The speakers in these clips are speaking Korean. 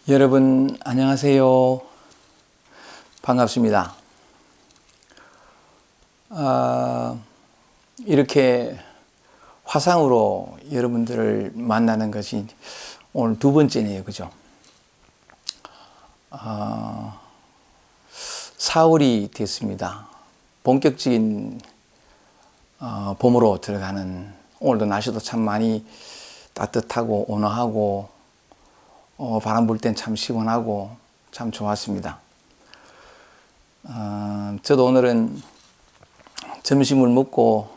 여러분 안녕하세요. 반갑습니다. 이렇게 화상으로 여러분들을 만나는 것이 오늘 두 번째네요. 그죠? 4월이 됐습니다. 본격적인 봄으로 들어가는, 오늘도 날씨도 참 많이 따뜻하고 온화하고 바람 불 땐 참 시원하고 참 좋았습니다. 저도 오늘은 점심을 먹고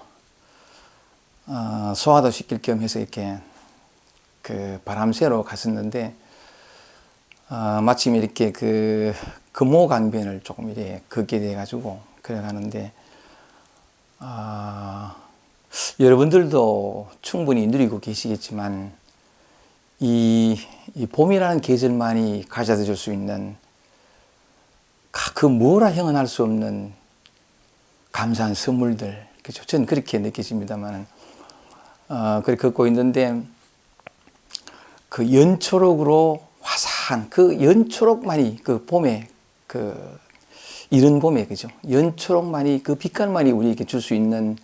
소화도 시킬 겸 해서 이렇게 그 바람 쐬러 갔었는데, 마침 이렇게 그 금호강변을 조금 이렇게 걷게 돼가지고 그래 가는데, 여러분들도 충분히 누리고 계시겠지만 이 봄이라는 계절만이 가져다 줄 수 있는 그 뭐라 형언할 수 없는 감사한 선물들, 그죠? 저는 그렇게 느껴집니다만, 그렇게 걷고 있는데 그 연초록으로 화사한 그 연초록만이 그 봄에 그 이른 봄에, 그죠? 연초록만이 그 빛깔만이 우리에게 줄 수 있는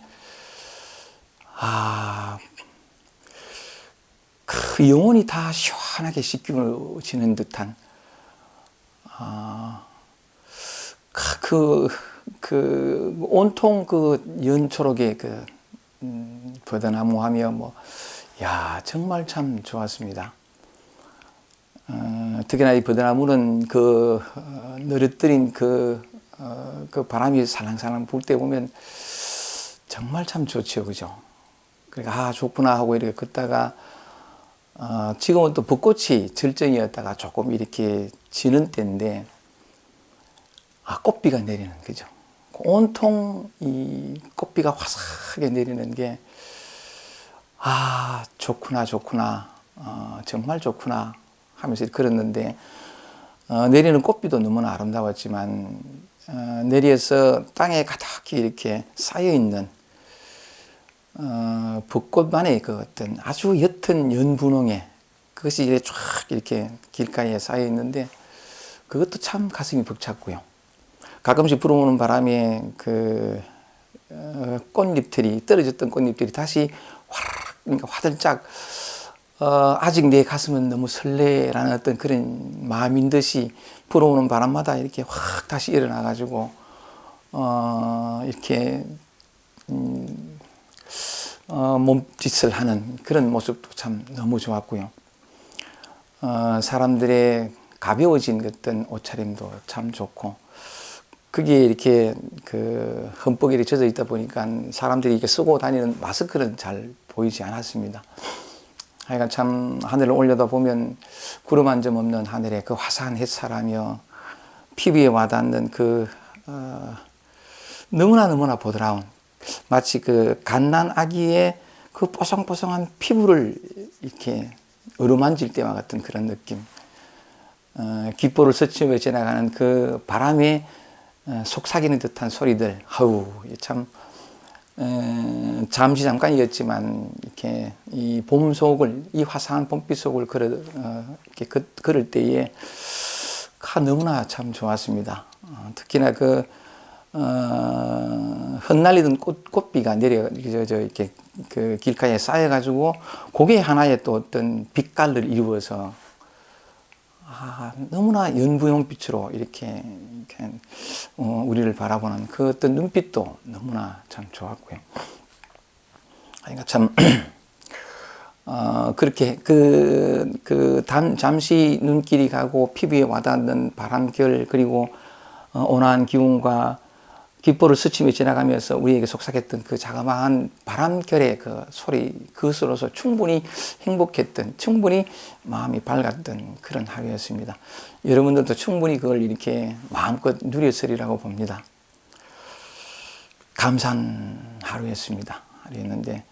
그 영혼이 다 시원하게 씻겨지는 듯한 온통 그 연초록의 그 버드나무하며 정말 참 좋았습니다. 특히나 이 버드나무는 그 느릿들인 그 바람이 살랑살랑 불 때 보면 정말 참 좋죠, 그죠? 그러니까 좋구나 하고 이렇게 걷다가 지금은 또 벚꽃이 절정이었다가 조금 이렇게 지는 때인데, 꽃비가 내리는, 그죠? 온통 이 꽃비가 화사하게 내리는 게 좋구나 정말 좋구나 하면서 걸었는데, 내리는 꽃비도 너무나 아름다웠지만 내리에서 땅에 가득히 이렇게 쌓여있는 벚꽃만의 그 어떤 아주 옅은 연분홍에 그것이 이렇게 쫙 이렇게 길가에 쌓여 있는데, 그것도 참 가슴이 벅찼고요. 가끔씩 불어오는 바람에 그 꽃잎들이, 떨어졌던 꽃잎들이 다시 그러니까 화들짝 아직 내 가슴은 너무 설레라는 어떤 그런 마음인 듯이 불어오는 바람마다 이렇게 확 다시 일어나 가지고 이렇게 몸짓을 하는 그런 모습도 참 너무 좋았고요. 사람들의 가벼워진 어떤 옷차림도 참 좋고, 그게 이렇게 그 흠뻑 젖어 있다 보니까 사람들이 이렇게 쓰고 다니는 마스크는 잘 보이지 않았습니다. 하여간 참 하늘을 올려다 보면 구름 한 점 없는 하늘에 그 화사한 햇살하며 피부에 와닿는 그 너무나 보드라운, 마치 그 갓난 아기의 그 뽀송뽀송한 피부를 이렇게 어루만질 때와 같은 그런 느낌. 귓볼을 스치며 지나가는 그 바람에 속삭이는 듯한 소리들. 참 잠시 잠깐이었지만 이렇게 이 봄 속을, 이 화사한 봄빛 속을 이렇게 걸을 때에 너무나 참 좋았습니다. 특히나 그 흩날리던 꽃비가 이렇게 그 길가에 쌓여가지고 그게 하나의 또 어떤 빛깔을 이루어서 너무나 연분홍빛으로 이렇게 우리를 바라보는 그 어떤 눈빛도 너무나 참 좋았고요. 그러니까 참 그렇게 잠시 눈길이 가고 피부에 와닿는 바람결, 그리고 온화한 기운과 귓볼을 스치며 지나가면서 우리에게 속삭였던 그 자그마한 바람결의 그 소리, 그것으로서 충분히 행복했던, 충분히 마음이 밝았던 그런 하루였습니다. 여러분들도 충분히 그걸 이렇게 마음껏 누렸으리라고 봅니다. 감사한 하루였습니다. 하루였는데,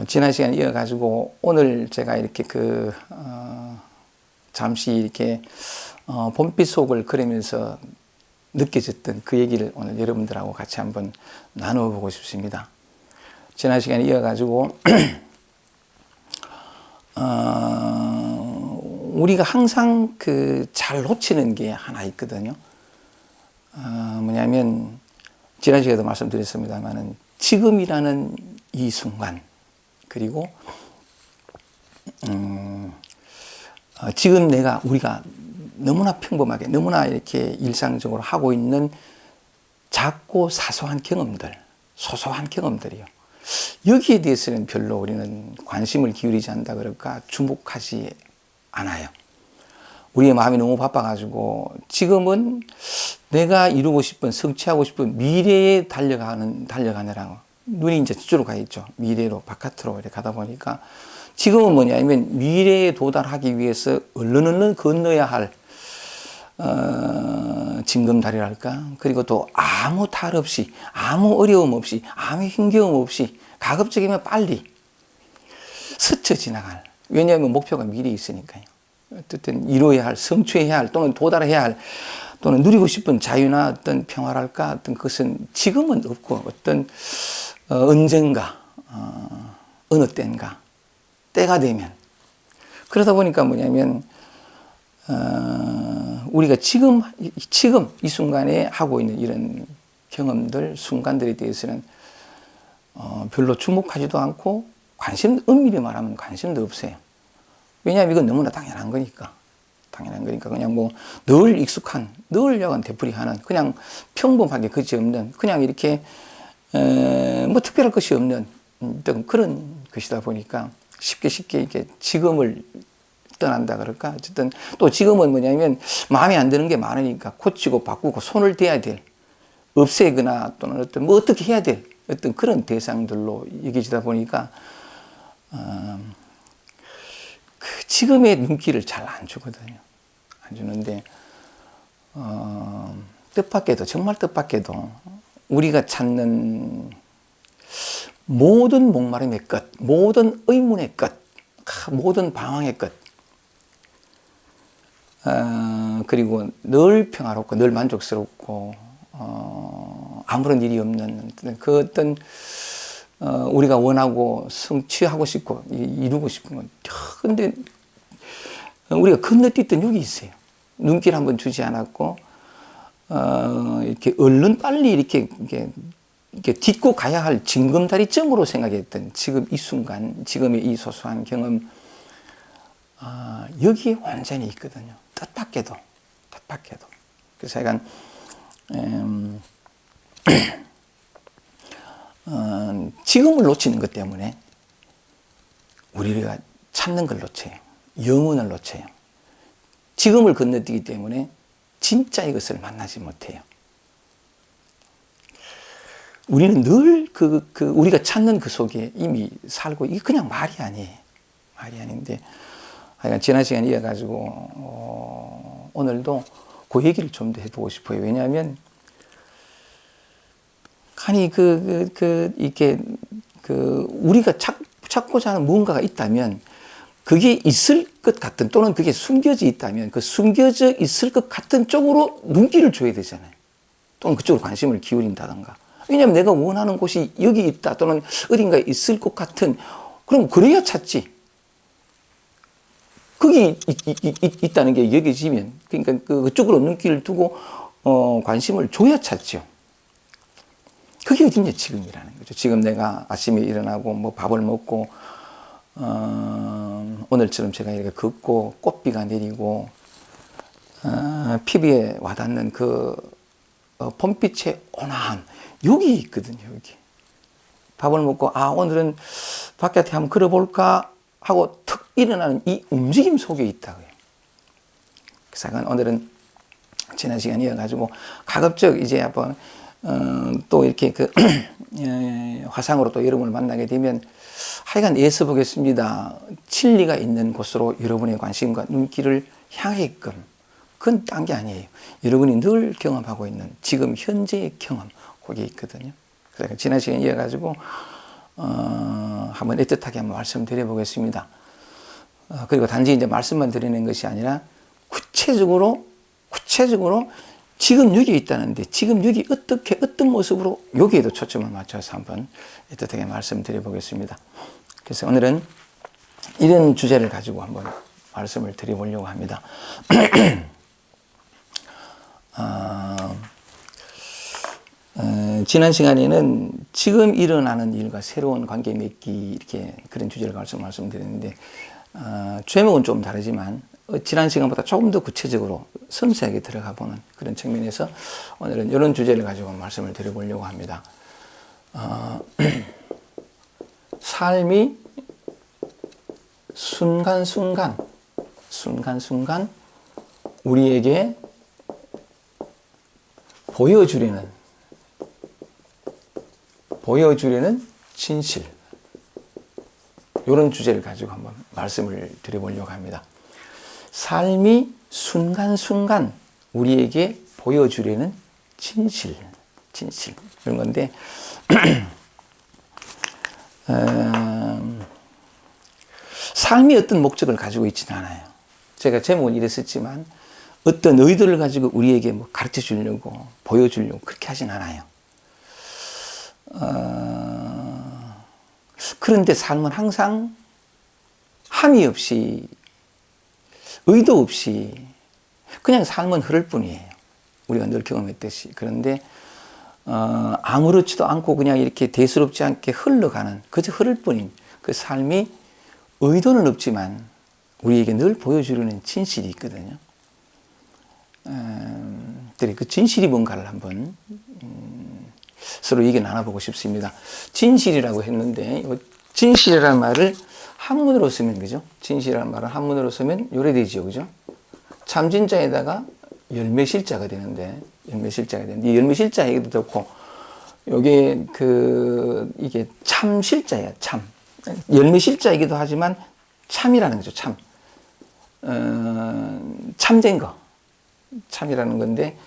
지난 시간 이어가지고 오늘 제가 이렇게 잠시 이렇게 봄빛 속을 걸으면서 느껴졌던 그 얘기를 오늘 여러분들하고 같이 한번 나눠보고 싶습니다. 지난 시간에 이어가지고 우리가 항상 잘 놓치는 게 하나 있거든요. 뭐냐면, 지난 시간에도 말씀드렸습니다만은, 지금이라는 이 순간, 그리고, 지금 우리가 너무나 평범하게, 너무나 이렇게 일상적으로 하고 있는 작고 사소한 경험들, 소소한 경험들이요. 여기에 대해서는 별로 우리는 관심을 기울이지 않는다 그럴까, 주목하지 않아요. 우리의 마음이 너무 바빠가지고 지금은 내가 이루고 싶은, 성취하고 싶은 미래에 달려가느라고 눈이 이제 저쪽으로 가 있죠. 미래로, 바깥으로 이렇게 가다 보니까 지금은 뭐냐면 미래에 도달하기 위해서 얼른 건너야 할 징검다리랄까? 그리고 또 아무 탈 없이, 아무 어려움 없이, 아무 힘겨움 없이, 가급적이면 빨리 스쳐 지나갈. 왜냐하면 목표가 미래에 있으니까요. 어쨌든 이루어야 할, 성취해야 할, 또는 도달해야 할, 또는 누리고 싶은 자유나 어떤 평화랄까? 어떤 것은 지금은 없고, 어떤 언젠가, 어느 때인가, 때가 되면. 그러다 보니까 뭐냐면, 우리가 지금 이 순간에 하고 있는 이런 경험들, 순간들에 대해서는 별로 주목하지도 않고 엄밀히 말하면 관심도 없어요. 왜냐하면 이건 너무나 당연한 거니까. 그냥 뭐 늘 익숙한, 늘 야간 되풀이하는, 그냥 평범하게 그지없는, 그냥 이렇게 뭐 특별할 것이 없는 그런 것이다 보니까 쉽게 이렇게 지금을 떠난다 그럴까? 어쨌든 또 지금은 뭐냐면 마음에 안 드는 게 많으니까 고치고 바꾸고 손을 대야 될, 없애거나 또는 어떤 뭐 어떻게 해야 될 어떤 그런 대상들로 여겨지다 보니까 지금의 눈길을 잘 안 주거든요. 안 주는데 뜻밖에도, 정말 뜻밖에도 우리가 찾는 모든 목마름의 끝, 모든 의문의 끝, 모든 방황의 끝, 그리고 늘 평화롭고 늘 만족스럽고 아무런 일이 없는 그 어떤 우리가 원하고 성취하고 싶고 이루고 싶은 건, 근데 우리가 건너뛰던 여기 있어요. 눈길 한번 주지 않았고 이렇게 얼른 빨리 이렇게 딛고 가야 할 징검다리점으로 생각했던 지금 이 순간, 지금의 이 소소한 경험, 여기에 완전히 있거든요. 뜻밖에도. 그래서 약간 지금을 놓치는 것 때문에 우리가 찾는 걸 놓쳐요. 영혼을 놓쳐요. 지금을 건너뛰기 때문에 진짜 이것을 만나지 못해요. 우리는 늘 우리가 찾는 그 속에 이미 살고, 이게 그냥 말이 아니에요. 말이 아닌데, 하여간 지난 시간에 이어가지고, 오늘도 그 얘기를 좀 더 해보고 싶어요. 왜냐하면, 아니, 이게, 우리가 찾고자 하는 무언가가 있다면, 그게 있을 것 같은, 또는 그게 숨겨져 있다면, 그 숨겨져 있을 것 같은 쪽으로 눈길을 줘야 되잖아요. 또는 그쪽으로 관심을 기울인다던가. 왜냐하면 내가 원하는 곳이 여기 있다, 또는 어딘가에 있을 것 같은, 그럼 그래야 찾지. 거기 있다는 게 여겨지면, 그러니까 그쪽으로 눈길을 두고 관심을 줘야 찾죠. 그게 어딨냐, 지금이라는 거죠. 지금 내가 아침에 일어나고 뭐 밥을 먹고 오늘처럼 제가 이렇게 걷고 꽃비가 내리고 피부에 와닿는 그 봄빛의 온화함, 여기 있거든요. 여기 밥을 먹고 오늘은 바깥에 한번 걸어볼까 하고 툭 일어나는 이 움직임 속에 있다고요. 그래서 오늘은 지난 시간에 이어가지고 가급적 이제 한번 또 이렇게 화상으로 또 여러분을 만나게 되면 하여간 애써 보겠습니다. 진리가 있는 곳으로 여러분의 관심과 눈길을 향하게끔. 그건 딴 게 아니에요. 여러분이 늘 경험하고 있는 지금 현재의 경험, 거기에 있거든요. 그래서 지난 시간에 이어가지고 한번 애틋하게 한번 말씀드려 보겠습니다. 그리고 단지 이제 말씀만 드리는 것이 아니라 구체적으로 지금 여기 있다는데 지금 여기 어떤 모습으로 여기에도 초점을 맞춰서 한번 애틋하게 말씀드려 보겠습니다. 그래서 오늘은 이런 주제를 가지고 한번 말씀을 드려보려고 합니다. 지난 시간에는 지금 일어나는 일과 새로운 관계 맺기 이렇게 그런 주제를 말씀드렸는데 제목은 좀 다르지만 지난 시간보다 조금 더 구체적으로 섬세하게 들어가 보는 그런 측면에서 오늘은 이런 주제를 가지고 말씀을 드려보려고 합니다. 삶이 순간순간 우리에게 보여주려는 진실, 이런 주제를 가지고 한번 말씀을 드려보려고 합니다. 삶이 순간순간 우리에게 보여주려는 진실 이런 건데 삶이 어떤 목적을 가지고 있지는 않아요. 제가 제목은 이랬었지만 어떤 의도를 가지고 우리에게 뭐 가르쳐 주려고 보여주려고 그렇게 하진 않아요. 그런데 삶은 항상 함의 없이 의도 없이 그냥 삶은 흐를 뿐이에요. 우리가 늘 경험했듯이. 그런데 아무렇지도 않고 그냥 이렇게 대수롭지 않게 흘러가는 그저 흐를 뿐인 그 삶이 의도는 없지만 우리에게 늘 보여주려는 진실이 있거든요. 그 진실이 뭔가를 한번 서로 얘기 나눠보고 싶습니다. 진실이라고 했는데 진실이라는 말을 한문으로 쓰면 그죠? 진실이라는 말을 한문으로 쓰면 요래 되죠, 그죠? 참진자에다가 열매실자가 되는데 이 열매실자 얘기도 좋고 요게 이게 참실자예요. 참 열매실자이기도 하지만 참이라는 거죠. 참된 거 참이라는 건데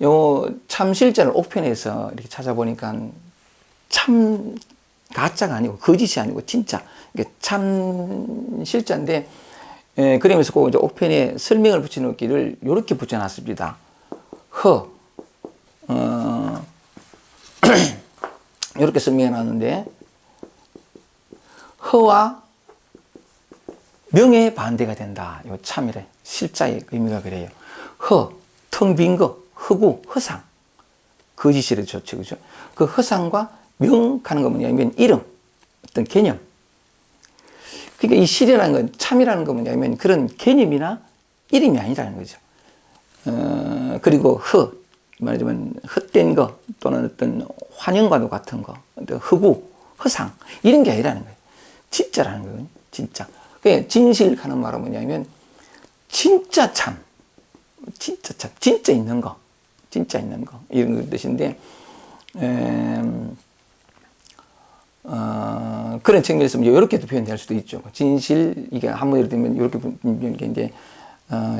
요 참실자를 옥편에서 이렇게 찾아보니까 참 가짜가 아니고 거짓이 아니고 진짜 참실자인데 그러면서 꼭 이제 옥편에 설명을 붙여놓기를 이렇게 붙여놨습니다. 이렇게 설명해놨는데 허와 명의 반대가 된다. 이 참이래. 실자의 의미가 그래요. 텅 빈 거, 허구, 허상. 거짓이래 좋죠. 그죠? 그 허상과 명하는 건 뭐냐면 이름, 어떤 개념. 그러니까 이 실이라는 건, 참이라는 건 뭐냐면 그런 개념이나 이름이 아니라는 거죠. 그리고 말하자면 헛된 거 또는 어떤 환영과도 같은 거, 허구, 허상 이런 게 아니라는 거예요. 진짜라는 거예요. 진짜. 그러니까 진실 하는 말은 뭐냐면 진짜 참, 진짜 있는 거 이런 뜻인데 그런 측면에서 이렇게도 표현될 수도 있죠. 진실 이게 한문으로 되면 이렇게 표현된 게 이제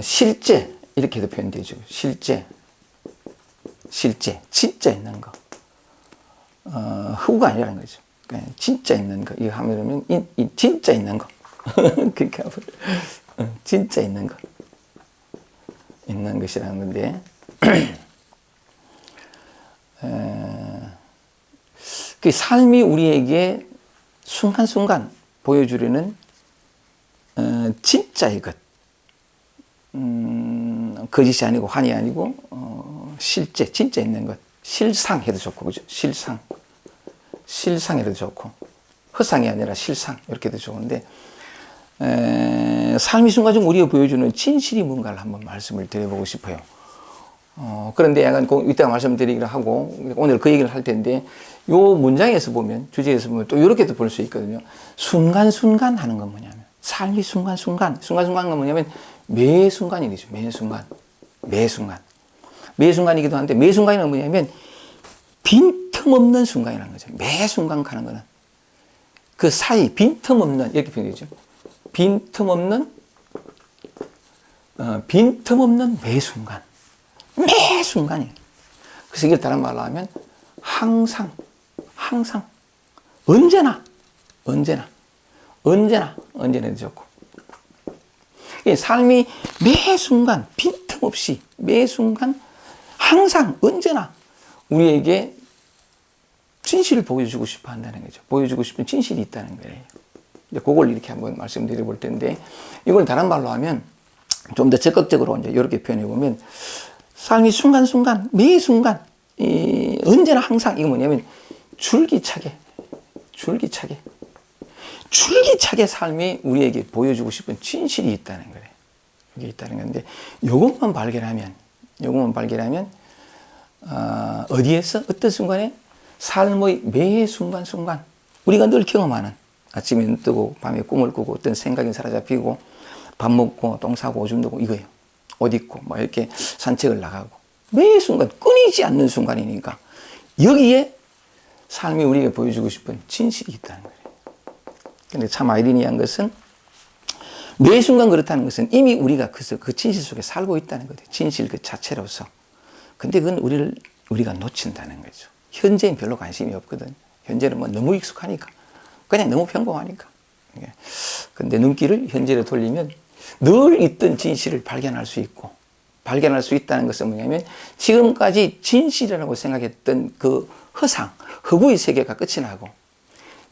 실제 이렇게도 표현되죠. 실제 진짜 있는 거. 허구가 아니라는 거죠. 그러니까 진짜 있는 거. 이거 하면 진짜 있는 거. 그러니까 진짜 있는 거. 있는 것이라는 건데. 그 삶이 우리에게 순간순간 보여주려는 진짜의 것. 거짓이 아니고 환이 아니고 실제 진짜 있는 것. 실상 해도 좋고 그죠? 실상 해도 좋고 허상이 아니라 실상 이렇게 해도 좋은데 삶이 순간적으로 우리가 보여주는 진실이 뭔가를 한번 말씀을 드려보고 싶어요. 그런데 약간 이따가 말씀드리기로 하고 오늘 그 얘기를 할 텐데 요 문장에서 보면 주제에서 보면 또 이렇게도 볼 수 있거든요. 순간순간 하는 건 뭐냐면 삶이 순간순간은 뭐냐면 매 순간이죠. 매 순간이기도 한데 매 순간이는 뭐냐면 빈틈없는 순간이라는 거죠. 매 순간 가는 거는 그 사이 빈틈없는 이렇게 표현되죠. 빈틈없는 매 순간이에요. 그래서 이걸 다른 말로 하면 항상 언제나 좋고 삶이 매 순간 빈틈없이 매 순간 항상 언제나 우리에게 진실을 보여주고 싶어 한다는 거죠. 보여주고 싶은 진실이 있다는 거예요. 이제 그걸 이렇게 한번 말씀드려 볼 텐데, 이걸 다른 말로 하면 좀 더 적극적으로 이제 이렇게 표현해 보면, 삶이 순간순간, 매 순간, 언제나 항상 이거 뭐냐면 줄기차게 삶이 우리에게 보여주고 싶은 진실이 있다는 거예요. 이게 있다는 건데, 요것만 발견하면, 어디에서, 어떤 순간에 삶의 매 순간순간, 우리가 늘 경험하는, 아침에 눈 뜨고, 밤에 꿈을 꾸고, 어떤 생각이 사로잡히고, 밥 먹고, 똥 싸고, 오줌 누고, 이거예요. 옷 입고, 뭐 이렇게 산책을 나가고, 매 순간, 끊이지 않는 순간이니까, 여기에 삶이 우리에게 보여주고 싶은 진실이 있다는 거예요. 근데 참 아이러니한 것은, 매 순간 그렇다는 것은 이미 우리가 그 진실 속에 살고 있다는 거예요. 진실 그 자체로서. 근데 그건 우리가 놓친다는 거죠. 현재엔 별로 관심이 없거든. 현재는 뭐 너무 익숙하니까. 그냥 너무 평범하니까. 근데 눈길을 현재로 돌리면 늘 있던 진실을 발견할 수 있고, 발견할 수 있다는 것은 뭐냐면, 지금까지 진실이라고 생각했던 그 허구의 세계가 끝이 나고,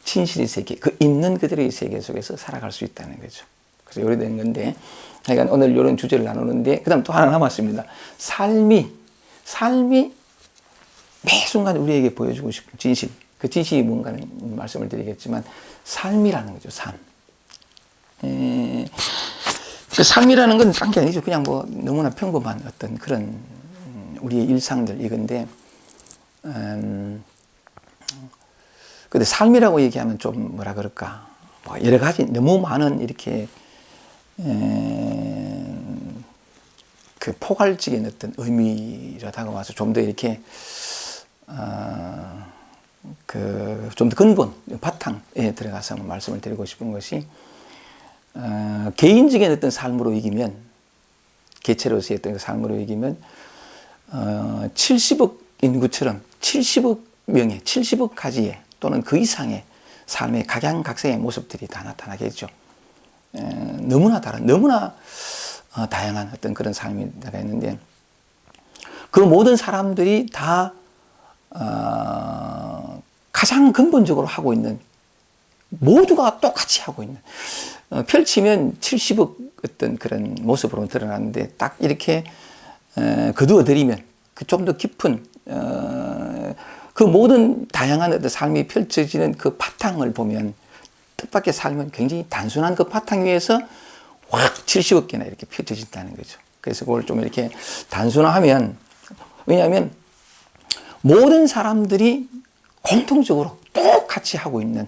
진실의 세계, 그 있는 그대로의 세계 속에서 살아갈 수 있다는 거죠. 그래서 요리 된 건데, 그러니까 오늘 이런 주제를 나누는데, 그 다음 또 하나 남았습니다. 삶이 매 순간 우리에게 보여주고 싶은 진실. 그 진실이 뭔가는 말씀을 드리겠지만, 삶이라는 거죠, 삶. 그 삶이라는 건 딴 게 아니죠. 그냥 뭐 너무나 평범한 어떤 그런 우리의 일상들, 이건데, 근데 삶이라고 얘기하면 좀 뭐라 그럴까. 뭐 여러 가지, 너무 많은 이렇게, 그 포괄적인 어떤 의미로 다가와서 좀 더 이렇게, 좀 더 근본, 바탕에 들어가서 말씀을 드리고 싶은 것이, 개인적인 어떤 삶으로 이기면, 개체로서의 어떤 삶으로 이기면, 70억 인구처럼 70억 명의, 70억 가지의 또는 그 이상의 삶의 각양각색의 모습들이 다 나타나겠죠. 너무나 다양한 어떤 그런 삶이 나가있는데, 그 모든 사람들이 다 가장 근본적으로 하고 있는, 모두가 똑같이 하고 있는, 펼치면 70억 어떤 그런 모습으로 드러나는데, 딱 이렇게 거두어 드리면 그 좀 더 깊은 그 모든 다양한 어떤 삶이 펼쳐지는 그 바탕을 보면, 뜻밖의 삶은 굉장히 단순한 그 바탕 위에서 확 70억 개나 이렇게 펼쳐진다는 거죠. 그래서 그걸 좀 이렇게 단순화하면, 왜냐하면 모든 사람들이 공통적으로 똑같이 하고 있는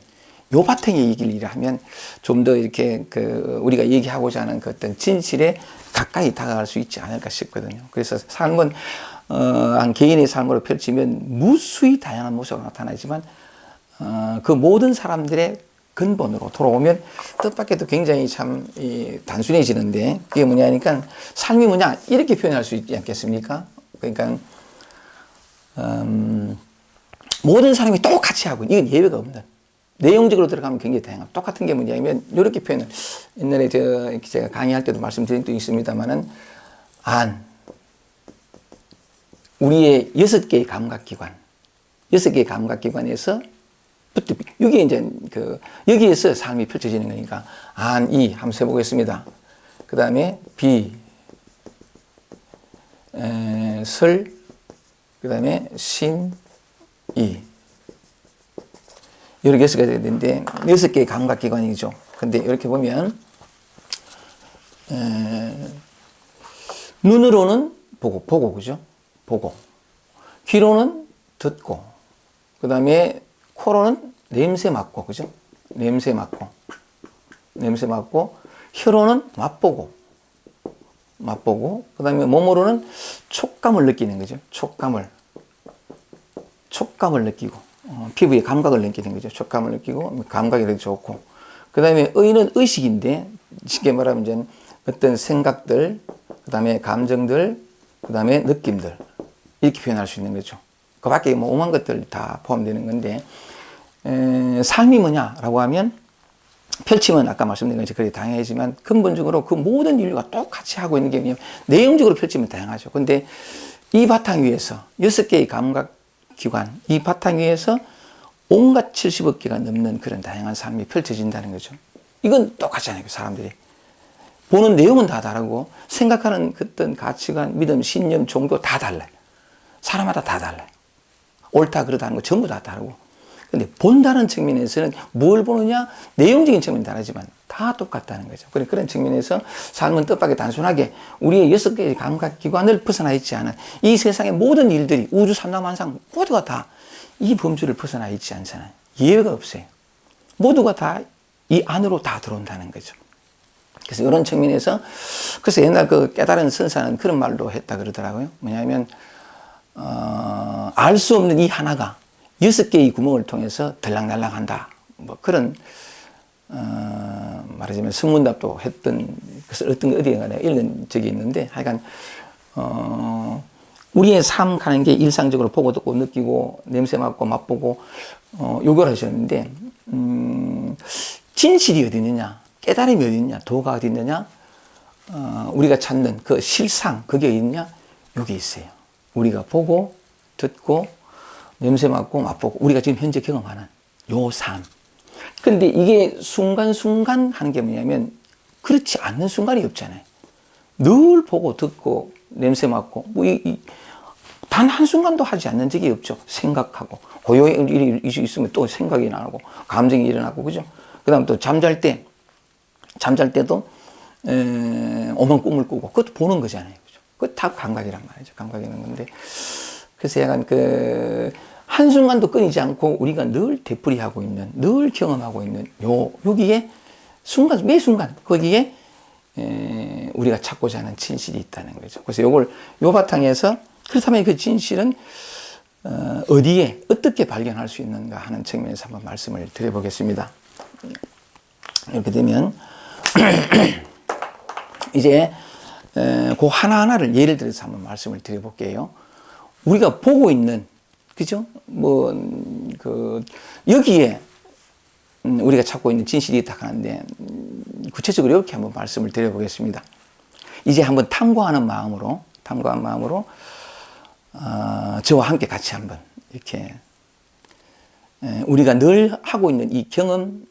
요 바탕에 얘기를 하면 좀 더 이렇게 우리가 얘기하고자 하는 그 어떤 진실에 가까이 다가갈 수 있지 않을까 싶거든요. 그래서 삶은 한 개인의 삶으로 펼치면 무수히 다양한 모습으로 나타나지만, 그 모든 사람들의 근본으로 돌아오면 뜻밖에도 굉장히 참 단순해지는데, 그게 뭐냐 하니까, 삶이 뭐냐 이렇게 표현할 수 있지 않겠습니까? 그러니까 모든 사람이 똑같이 하고, 이건 예외가 없는, 내용적으로 들어가면 굉장히 다양한, 똑같은 게 뭐냐면, 이렇게 표현을, 옛날에 제가 강의할 때도 말씀드린 적이 있습니다만은, 우리의 6개의 감각기관, 6개의 감각기관에서 여기에 이제 여기에서 삶이 펼쳐지는 거니까, 이 한번 세보겠습니다. 그 다음에 비, 설, 그 다음에 신, 이. 이렇게 6개가 되는데, 6개의 감각기관이죠. 근데 이렇게 보면, 눈으로는 보고, 그죠? 보고. 귀로는 듣고. 그 다음에 코로는 냄새 맡고, 그죠? 냄새 맡고. 혀로는 맛보고. 그 다음에 몸으로는 촉감을 느끼는 거죠. 촉감을 느끼고. 피부의 감각을 느끼는 거죠. 촉감을 느끼고, 감각이 되게 좋고. 그 다음에 의는 의식인데, 쉽게 말하면 이제 어떤 생각들, 그 다음에 감정들, 그 다음에 느낌들, 이렇게 표현할 수 있는 거죠. 그 밖에 뭐 오만 것들 다 포함되는 건데, 삶이 뭐냐라고 하면, 펼치면 아까 말씀드린 것이 그렇게 다양하지만, 근본적으로 그 모든 인류가 똑같이 하고 있는 게 뭐냐면, 내용적으로 펼치면 다양하죠. 근데 이 바탕 위에서 6개의 감각기관, 이 바탕 위에서 온갖 70억 개가 넘는 그런 다양한 삶이 펼쳐진다는 거죠. 이건 똑같잖아요. 사람들이. 보는 내용은 다 다르고 생각하는 어떤 가치관, 믿음, 신념, 종교 다 달라요. 사람마다 다 달라요. 옳다 그러다는 거 전부 다 다르고. 근데 본다는 측면에서는 뭘 보느냐? 내용적인 측면은 다르지만 다 똑같다는 거죠. 그런 측면에서 삶은 뜻밖의 단순하게 우리의 6개의 감각기관을 벗어나 있지 않은 이 세상의 모든 일들이 우주 삼라만상 모두가 다 이 범주를 벗어나 있지 않잖아요. 예외가 없어요. 모두가 다 이 안으로 다 들어온다는 거죠. 그래서 이런 측면에서 그래서 옛날 그 깨달은 선사는 그런 말도 했다 그러더라고요. 뭐냐면 알 수 없는 이 하나가 6개의 구멍을 통해서 들락날락한다. 뭐 그런 말하자면 선문답도 했던 것을 어디에 내가 읽은 적이 있는데 하여간 우리의 삶 가는 게 일상적으로 보고 듣고 느끼고 냄새 맡고 맛보고 요구를 하셨는데 진실이 어디 있느냐, 깨달음이 어디 있느냐, 도가 어디 있느냐, 우리가 찾는 그 실상 그게 어디 있느냐, 여기 있어요. 우리가 보고 듣고 냄새 맡고 맛보고 우리가 지금 현재 경험하는 요 삶. 근데 이게 순간순간 하는 게 뭐냐면 그렇지 않는 순간이 없잖아요. 늘 보고 듣고 냄새 맡고 뭐 단 한순간도 하지 않는 적이 없죠. 생각하고 고요의 일이 있으면 또 생각이 나고 감정이 일어나고 그죠. 그 다음 또 잠잘 때도 오만 꿈을 꾸고 그것도 보는 거잖아요. 그죠? 그거 다 감각이란 말이죠. 감각이라는 건데 그래서 약간 한순간도 끊이지 않고 우리가 늘 되풀이하고 있는, 늘 경험하고 있는 여기에 매 순간 거기에 우리가 찾고자 하는 진실이 있다는 거죠. 그래서 요 바탕에서 그렇다면 그 진실은 어디에 어떻게 발견할 수 있는가 하는 측면에서 한번 말씀을 드려보겠습니다. 이렇게 되면 이제 그 하나하나를 예를 들어서 한번 말씀을 드려볼게요. 우리가 보고 있는 그죠? 여기에 우리가 찾고 있는 진실이 있다 하는데 구체적으로 이렇게 한번 말씀을 드려보겠습니다. 이제 한번 탐구하는 마음으로 저와 함께 같이 한번 이렇게 우리가 늘 하고 있는 이 경험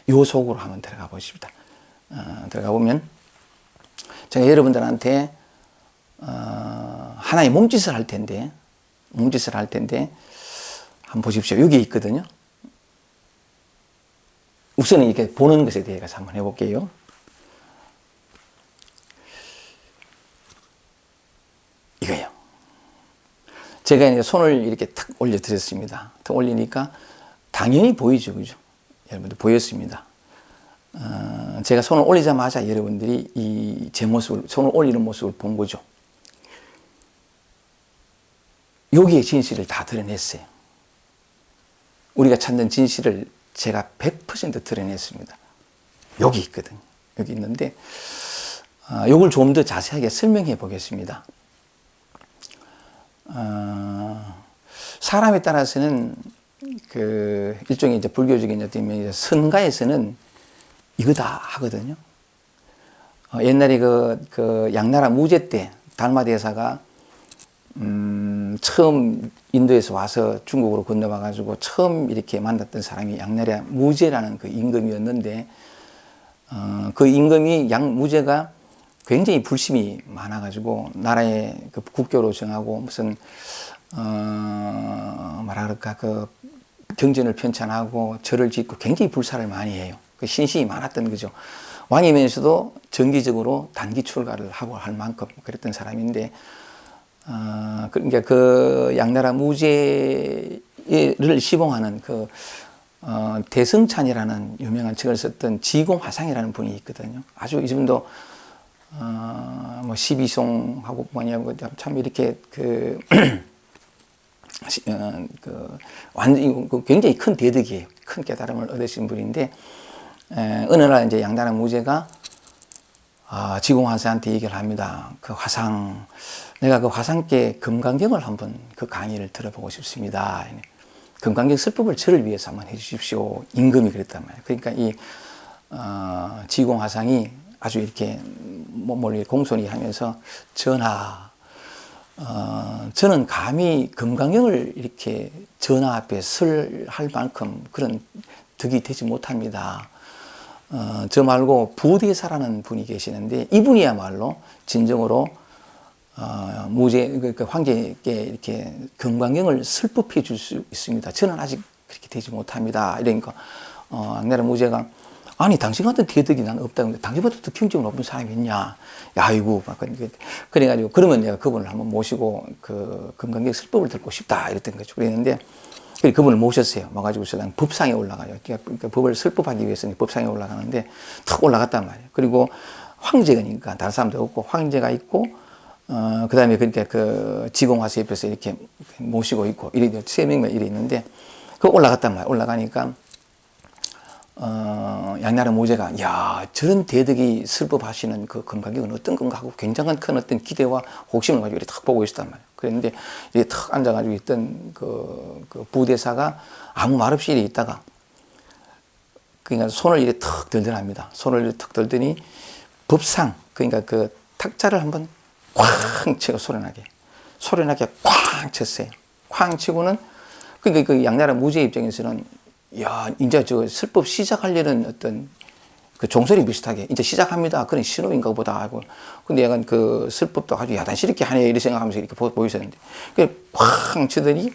요 속으로 한번 들어가 보십니다. 들어가 보면 제가 여러분들한테 하나의 몸짓을 할 텐데 한번 보십시오. 여기 있거든요. 우선은 이렇게 보는 것에 대해서 한번 해볼게요. 이거요. 제가 이제 손을 이렇게 탁 올려드렸습니다. 탁 올리니까 당연히 보이죠, 그죠? 여러분들 보였습니다. 제가 손을 올리자마자 여러분들이 제 모습을, 손을 올리는 모습을 본 거죠. 여기에 진실을 다 드러냈어요. 우리가 찾는 진실을 제가 100% 드러냈습니다. 여기 있거든요. 여기 있는데, 이걸 좀 더 자세하게 설명해 보겠습니다. 사람에 따라서는 일종의 이제 불교적인 어떤 선가에서는 이거다 하거든요. 옛날에 양나라 무제 때 달마대사가 처음 인도에서 와서 중국으로 건너와 가지고 처음 이렇게 만났던 사람이 양나라 무제라는 그 임금이었는데 그 임금이 양무제가 굉장히 불심이 많아 가지고 나라의 그 국교로 정하고 무슨 경전을 편찬하고 절을 짓고 굉장히 불사를 많이 해요. 그 신심이 많았던 거죠. 왕이면서도 정기적으로 단기 출가를 하고 할 만큼 그랬던 사람인데 그러니까 그 양나라 무제를 시봉하는 대성찬이라는 유명한 책을 썼던 지공화상이라는 분이 있거든요. 아주 이분도 시비송하고 참 이렇게 완전히 굉장히 큰 대덕이에요. 큰 깨달음을 얻으신 분인데 어느 날 이제 양나라 무제가 지공화상한테 얘기를 합니다. 그 화상, 내가 그 화상께 금강경을 한번 그 강의를 들어보고 싶습니다. 금강경 설법을 저를 위해서 한번 해주십시오. 임금이 그랬단 말이에요. 그러니까 이 지공화상이 아주 이렇게 몸을 공손히 하면서 전하, 저는 감히 금강경을 이렇게 전하 앞에 할 만큼 그런 덕이 되지 못합니다. 저 말고 부대사라는 분이 계시는데 이분이야말로 진정으로 무제 그 황제에게 이렇게 금강경을 설법해 줄 수 있습니다. 저는 아직 그렇게 되지 못합니다. 이러니까 악나라 무제가 아니 당신 같은 대덕이 난 없다는데 당신보다 더 경쟁 높은 사람이 있냐? 아이고 그래가지고 그러면 내가 그분을 한번 모시고 그 금강경 설법을 듣고 싶다 이랬던 거죠. 그랬는데 그분을 모셨어요. 와가지고서 법상에 올라가요. 그러니까 법을 설법하기 위해서는 법상에 올라가는데 탁 올라갔단 말이에요. 그리고 황제가니까 다른 사람도 없고 황제가 있고 그 다음에 그러니까 그 지공화수 옆에서 이렇게 모시고 있고 이래 세 명만 이래 있는데 그 올라갔단 말이에요. 올라가니까 양나라 모제가 야 저런 대덕이 설법하시는 그 금강경은 어떤 건가 하고 굉장한 큰 어떤 기대와 호기심을 가지고 이렇게 탁 보고 있었단 말이에요. 그랬는데 이렇게 탁 앉아가지고 있던 그 부대사가 아무 말 없이 이렇게 있다가 그러니까 손을 이렇게 탁 들더랍니다. 손을 이렇게 탁 들더니 법상 그러니까 그 탁자를 한번 쾅 치고 소리나게 쾅 쳤어요. 쾅 치고는 그러니까 그 양나라 무제 입장에서는 야, 이제 저 설법 시작하려는 어떤 그 종소리 비슷하게 이제 시작합니다. 그런 신호인가 보다 하고. 근데 약간 그 설법도 아주 야단스럽게 하네 이렇게 생각하면서 이렇게 보이셨는데. 쾅 치더니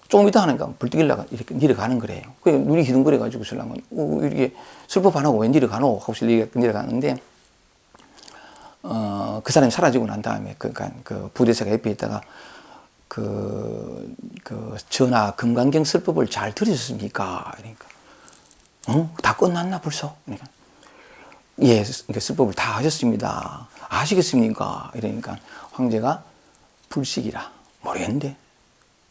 조금 있다 하니까 불뚝 이렇게 내려가는 거래요. 그 눈이 기둥거려가지고 설랑은 이렇게 설법 안 하고 왜 내려가노? 하고 내려가는데 그 사람이 사라지고 난 다음에 그러니까 그 부대사가 옆에 있다가 전하 금강경 설법을 잘 들으셨습니까? 그러니까 다 끝났나 벌써? 그러니까 예, 설법을 다 하셨습니다. 아시겠습니까? 이러니까 황제가 불식이라 모르겠는데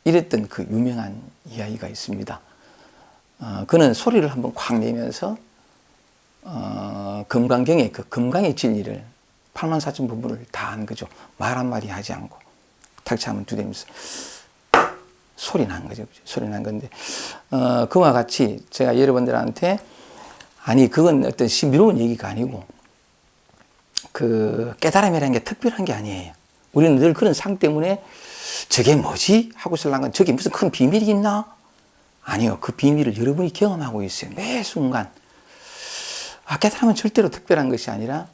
이랬던 그 유명한 이야기가 있습니다. 그는 소리를 한번 콱 내면서 금강경의 그 금강의 진리를 84,000 부분을 다 한 거죠. 말 한마디 하지 않고 탁치 한번 두대면서 소리 난 거죠. 소리 난 건데 그와 같이 제가 여러분들한테 아니 그건 어떤 신비로운 얘기가 아니고 그 깨달음이라는 게 특별한 게 아니에요. 우리는 늘 그런 상 때문에 저게 뭐지? 하고 설란 건 저게 무슨 큰 비밀이 있나? 아니요. 그 비밀을 여러분이 경험하고 있어요. 매 순간. 깨달음은 절대로 특별한 것이 아니라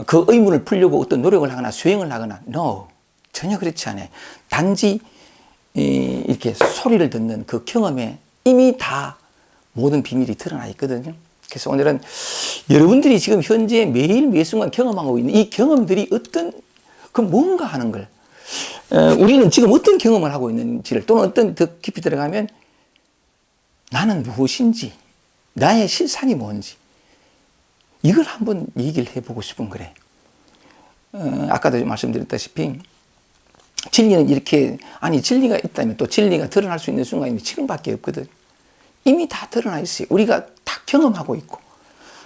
그 의문을 풀려고 어떤 노력을 하거나 수행을 하거나 no. 전혀 그렇지 않아요. 단지 이렇게 소리를 듣는 그 경험에 이미 다 모든 비밀이 드러나 있거든요. 그래서 오늘은 여러분들이 지금 현재 매일 매 순간 경험하고 있는 이 경험들이 어떤 그 뭔가 하는 걸 우리는 지금 어떤 경험을 하고 있는지를 또는 어떤 더 깊이 들어가면 나는 무엇인지 나의 실상이 뭔지 이걸 한번 얘기를 해보고 싶은 거래. 아까도 말씀드렸다시피 진리는 이렇게 아니 진리가 있다면 또 진리가 드러날 수 있는 순간이 지금밖에 없거든. 이미 다 드러나 있어요. 우리가 다 경험하고 있고.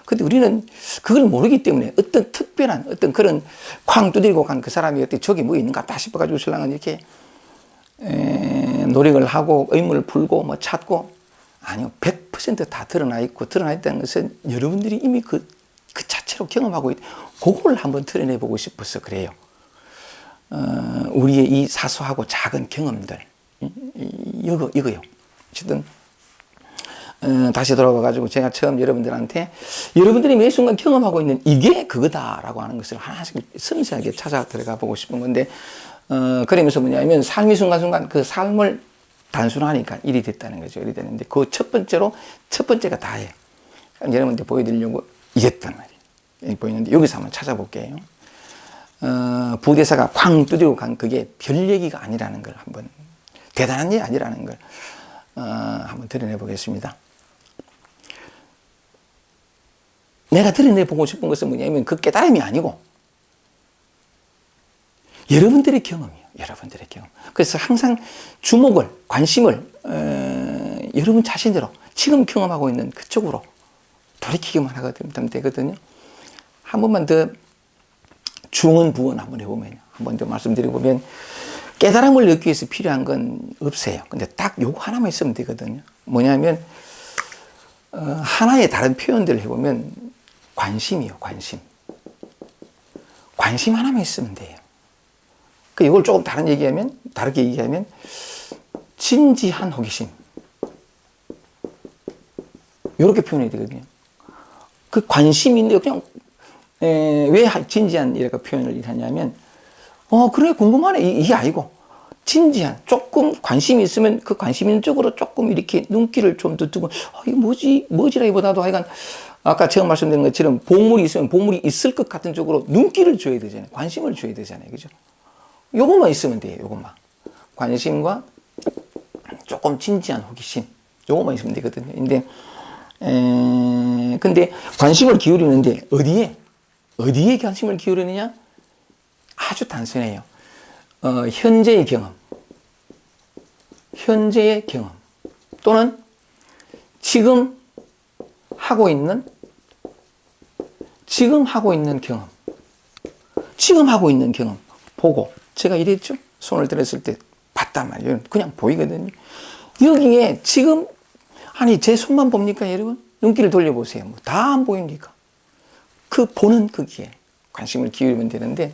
근데 우리는 그걸 모르기 때문에 어떤 특별한 어떤 그런 쾅 두드리고 간 그 사람이 어떻게 저기 뭐 있는가 다 싶어가지고 신랑은 이렇게 노력을 하고 의문을 풀고 뭐 찾고 아니요. 100% 다 드러나 있고 드러나 있다는 것은 여러분들이 이미 그 자체로 경험하고 그걸 한번 드러내보고 싶어서 그래요. 우리의 이 사소하고 작은 경험들 이거요. 어쨌든 다시 돌아와가지고 제가 처음 여러분들한테 여러분들이 매 순간 경험하고 있는 이게 그거다라고 하는 것을 하나씩 섬세하게 찾아 들어가 보고 싶은 건데 그러면서 뭐냐면 삶이 순간순간 그 삶을 단순하니까 일이 됐다는 거죠. 일이 되는데 그 첫 번째가 다예요. 여러분한테 보여드리려고 이랬단 말이에요. 보이는데 여기서 한번 찾아볼게요. 부대사가 쾅 두드리고 간 그게 별 얘기가 아니라는 걸 한번 대단한 일이 아니라는 걸 한번 드러내 보겠습니다. 내가 드러내 보고 싶은 것은 뭐냐면 그 깨달음이 아니고 여러분들의 경험이에요. 여러분들의 경험. 그래서 항상 주목을 관심을 여러분 자신대로 지금 경험하고 있는 그쪽으로 돌이키기만 하면 되거든요. 한 번만 더 중언부언 한번 해보면 한 번 더 말씀드려보면 깨달음을 얻기 위해서 필요한 건 없어요. 근데 딱 요거 하나만 있으면 되거든요. 뭐냐면 하나의 다른 표현들을 해보면 관심이요. 관심 하나만 있으면 돼요. 그 이걸 조금 다르게 얘기하면 진지한 호기심. 이렇게 표현해야 되거든요. 그 관심인데 그냥 왜 진지한 이렇게 표현을 하냐면 그래 궁금하네 이게 아니고 진지한 조금 관심이 있으면 그 관심 있는 쪽으로 조금 이렇게 눈길을 좀 더 두고 이게 뭐지라기보다도 하여간 아까 처음 말씀드린 것처럼 보물이 있으면 보물이 있을 것 같은 쪽으로 눈길을 줘야 되잖아요. 관심을 줘야 되잖아요. 그죠? 요것만 있으면 돼요. 요것만. 관심과 조금 진지한 호기심. 요것만 있으면 되거든요. 근데 관심을 기울이는데 어디에 관심을 기울이느냐? 아주 단순해요. 현재의 경험 또는 지금 하고 있는 경험 보고 제가 이랬죠. 손을 들었을 때 봤단 말이에요. 그냥 보이거든요. 여기에 지금 제 손만 봅니까 여러분? 눈길을 돌려보세요. 다 안 보입니까? 그 보는 거기에 관심을 기울이면 되는데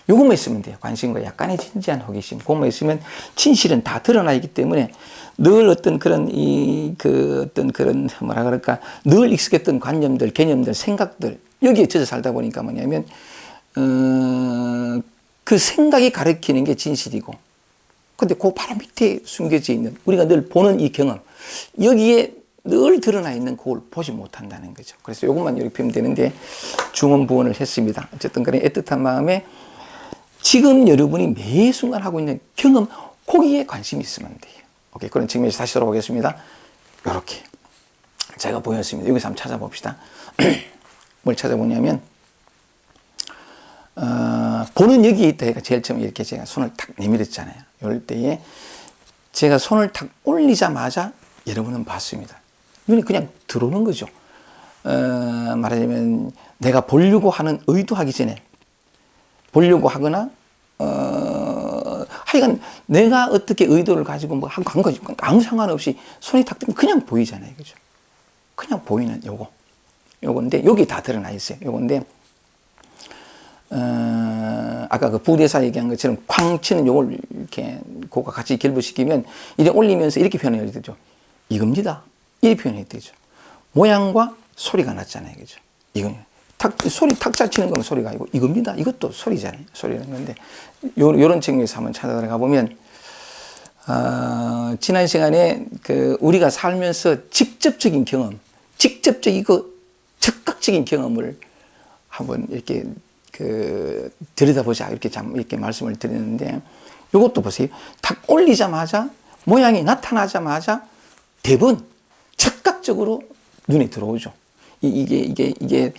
요것만 있으면 돼요. 관심과 약간의 진지한 호기심. 그것만 있으면 진실은 다 드러나 있기 때문에 늘 어떤 그런 늘 익숙했던 관념들, 개념들, 생각들 여기에 젖어 살다 보니까 뭐냐면 그 생각이 가리키는 게 진실이고 근데 그 바로 밑에 숨겨져 있는 우리가 늘 보는 이 경험 여기에 늘 드러나 있는 그걸 보지 못한다는 거죠. 그래서 이것만 이렇게 보면 되는데 중언부언을 했습니다. 어쨌든 그런 애틋한 마음에 지금 여러분이 매 순간 하고 있는 경험 거기에 관심이 있으면 돼요. 오케이, 그런 측면에서 다시 돌아보겠습니다. 이렇게 제가 보였습니다. 여기서 한번 찾아봅시다. 뭘 찾아보냐면 보는 여기에 있다. 제가 제일 처음에 이렇게 제가 손을 탁 내밀었잖아요. 이럴 때에 제가 손을 탁 올리자마자 여러분은 봤습니다. 눈이 그냥 들어오는 거죠. 말하자면 내가 보려고 하는 의도하기 전에 보려고 하거나 하여간 내가 어떻게 의도를 가지고 뭐 한 거지 아무 상관없이 손이 탁 뜨면 그냥 보이잖아요. 그죠? 그냥 보이는 요건데 여기 다 드러나 있어요. 요건데 아까 그 부대사 얘기한 것처럼 쾅 치는 요걸 이렇게 그거 같이 결부시키면 이제 올리면서 이렇게 표현해야 되죠. 이겁니다. 이렇게 표현해야 되죠. 모양과 소리가 났잖아요. 그죠? 이건 소리 탁자 치는 건 소리가 아니고 이겁니다. 이것도 소리잖아요. 소리라는 건데 요런 측면에서 한번 찾아들어가 보면 지난 시간에 우리가 살면서 직접적인 경험, 직접적이고 즉각적인 경험을 한번 이렇게 들여다보자 이렇게 말씀을 드렸는데 이것도 보세요. 탁 올리자마자 모양이 나타나자마자 대부분 즉각적으로 눈에 들어오죠. 이게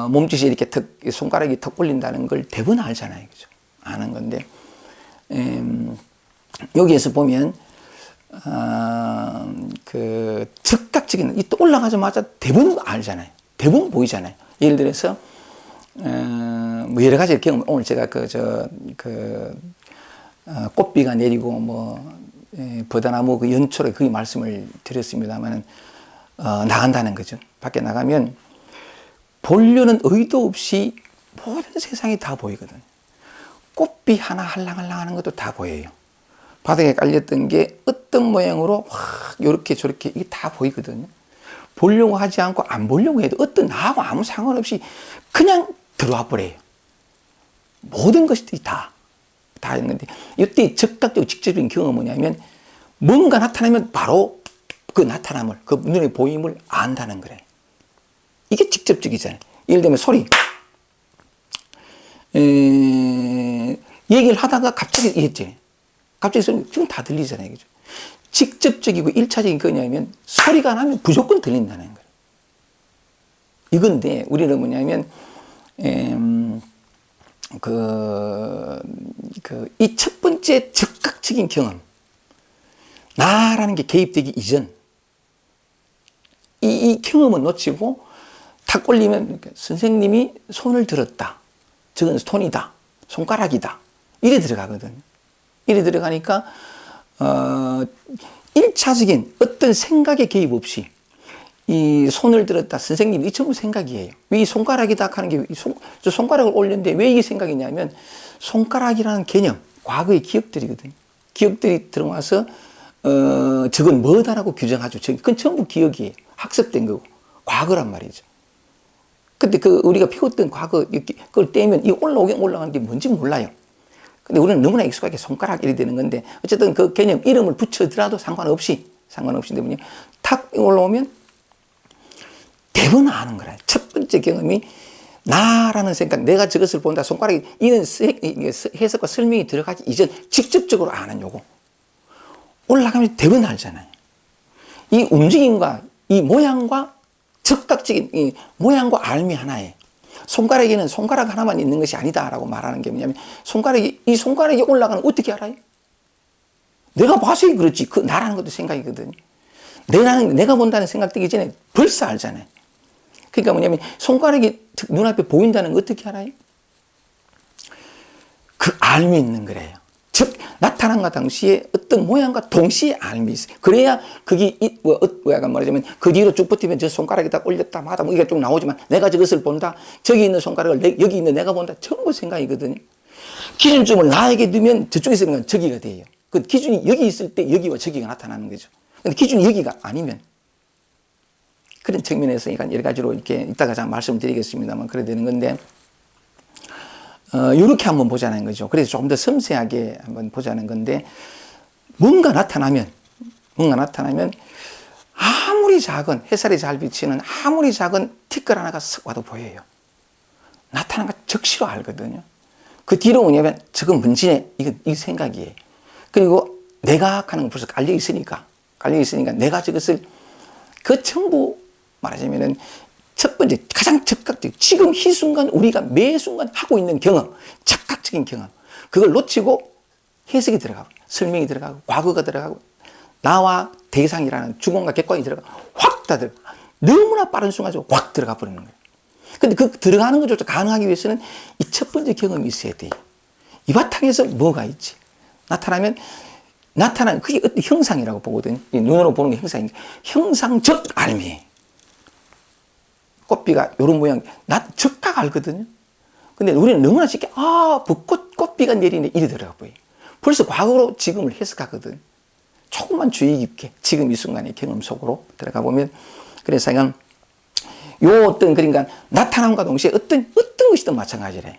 몸짓이 이렇게 손가락이 턱 올린다는 걸 대부분 알잖아요. 그죠? 아는 건데, 여기에서 보면, 즉각적인, 또 올라가자마자 대부분 알잖아요. 대부분 보이잖아요. 예를 들어서, 뭐 여러 가지 경험, 오늘 제가 꽃비가 내리고, 버다나무 연초로 그 말씀을 드렸습니다만은, 나간다는 거죠. 밖에 나가면, 보려는 의도 없이 모든 세상이 다 보이거든. 꽃비 하나 할랑할랑 하는 것도 다 보여요. 바닥에 깔렸던 게 어떤 모양으로 확 요렇게 저렇게 이게 다 보이거든요. 보려고 하지 않고 안 보려고 해도 나하고 아무 상관없이 그냥 들어와 버려요. 모든 것들이 다 하는 건데 이때 즉각적으로 직접적인 경험은 뭐냐면 뭔가 나타나면 바로 그 나타남을 그 눈에 보임을 안다는 거래요. 이게 직접적이잖아요. 예를 들면 소리. 얘기를 하다가 갑자기 이랬지. 갑자기 소리 지금 다 들리잖아요. 그죠? 직접적이고 1차적인 거냐면 소리가 나면 무조건 들린다는 거예요. 이건데 우리는 뭐냐면 이 첫 번째 즉각적인 경험 나라는 게 개입되기 이전 이 경험은 놓치고 탁 올리면 선생님이 손을 들었다. 저건 손이다. 손가락이다. 이래 들어가거든. 이래 들어가니까 1차적인 어떤 생각의 개입 없이 이 손을 들었다. 선생님 이 전부 생각이에요. 왜 이 손가락이다 하는 게 저 손가락을 올렸는데 왜 이게 생각이냐면 손가락이라는 개념, 과거의 기억들이거든요. 기억들이 들어와서 저건 뭐다라고 규정하죠. 그건 전부 기억이에요. 학습된 거고. 과거란 말이죠. 근데 우리가 피웠던 과거, 그걸 떼면 이 올라가는 게 뭔지 몰라요. 근데 우리는 너무나 익숙하게 손가락 이렇게 되는 건데, 어쨌든 그 개념, 이름을 붙여더라도 상관없이 때문에 탁 올라오면 대부분 아는 거라. 첫 번째 경험이 나라는 생각, 내가 저것을 본다, 손가락이 이런 해석과 설명이 들어가기 이전 직접적으로 아는 요거. 올라가면 대부분 알잖아요. 이 움직임과 이 모양과 즉각적인 이 모양과 알미 하나에 손가락에는 손가락 하나만 있는 것이 아니다라고 말하는 게 뭐냐면 이 손가락이 올라가는 거 어떻게 알아요? 내가 봐서 그렇지. 그 나라는 것도 생각이거든요. 내가 본다는 생각 들기 전에 벌써 알잖아요. 그러니까 뭐냐면 손가락이 눈앞에 보인다는 거 어떻게 알아요? 그 알미 있는 거래요. 즉 나타남과 당시에 어떤 모양과 동시에 알미 있어요. 그래야 그게 약간 말하자면 그 뒤로 쭉 버티면 저 손가락이 딱 올렸다 마다 뭐 이게 좀 나오지만 내가 저것을 본다. 저기 있는 손가락을 여기 있는 내가 본다. 전부 생각이거든요. 기준점을 나에게 넣으면 저쪽에서 있는 건 저기가 돼요. 그 기준이 여기 있을 때 여기와 저기가 나타나는 거죠. 근데 기준이 여기가 아니면 그런 측면에서 여러 가지로 이렇게 이따가 제가 말씀드리겠습니다만 그래 되는 건데 이렇게 한번 보자는 거죠. 그래서 조금 더 섬세하게 한번 보자는 건데 뭔가 나타나면 아무리 작은 햇살이 잘 비치는 아무리 작은 티끌 하나가 쓱 와도 보여요. 나타난 거 적시로 알거든요. 그 뒤로 뭐냐면 저건 문제네. 이 생각이에요. 그리고 내가 하는 건 벌써 깔려 있으니까 내가 저것을 그 전부 말하자면은 첫 번째 가장 즉각적 지금 이 순간 우리가 매 순간 하고 있는 경험, 즉각적인 경험 그걸 놓치고 해석이 들어가고 설명이 들어가고 과거가 들어가고 나와 대상이라는 주권과 객관이 들어가고 확 다 들어가 너무나 빠른 순간적으로 확 들어가 버리는 거예요. 근데 그 들어가는 것조차 가능하기 위해서는 이 첫 번째 경험이 있어야 돼요. 이 바탕에서 뭐가 있지? 나타나는 그게 어떤 형상이라고 보거든요. 눈으로 보는 게 형상인데 형상적 알미예요. 꽃비가 이런 모양, 즉각 알거든요. 근데 우리는 너무나 쉽게, 꽃비가 내리네, 이래 들어가 보여요. 벌써 과거로 지금을 해석하거든. 조금만 주의 깊게, 지금 이 순간의 경험 속으로 들어가 보면, 그래서 그냥, 그러니까, 나타남과 동시에 어떤 것이든 마찬가지래요.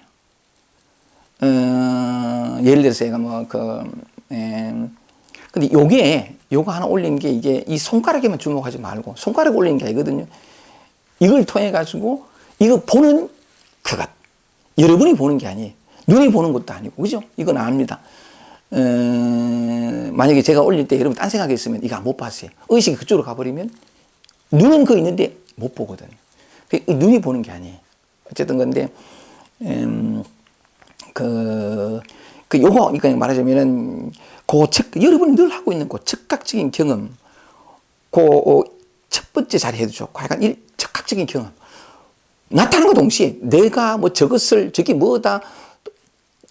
예를 들어서 제가 근데 요거 하나 올린 게 이게 이 손가락에만 주목하지 말고, 손가락 올리는 게 아니거든요. 이걸 통해 가지고 이거 보는 그것 여러분이 보는 게 아니에요. 눈이 보는 것도 아니고 그죠? 이건 압니다. 만약에 제가 올릴 때 여러분 딴 생각했으면 이거 못 봤어요. 의식이 그쪽으로 가버리면 눈은 그 있는데 못 보거든요. 눈이 보는 게 아니에요. 어쨌든 근데 요거 그러니까 말하자면은 여러분이 늘 하고 있는 그 즉각적인 경험 첫 번째 자리에 해두죠. 약간 즉각적인 경험. 나타나는 동시에 내가 저기 뭐다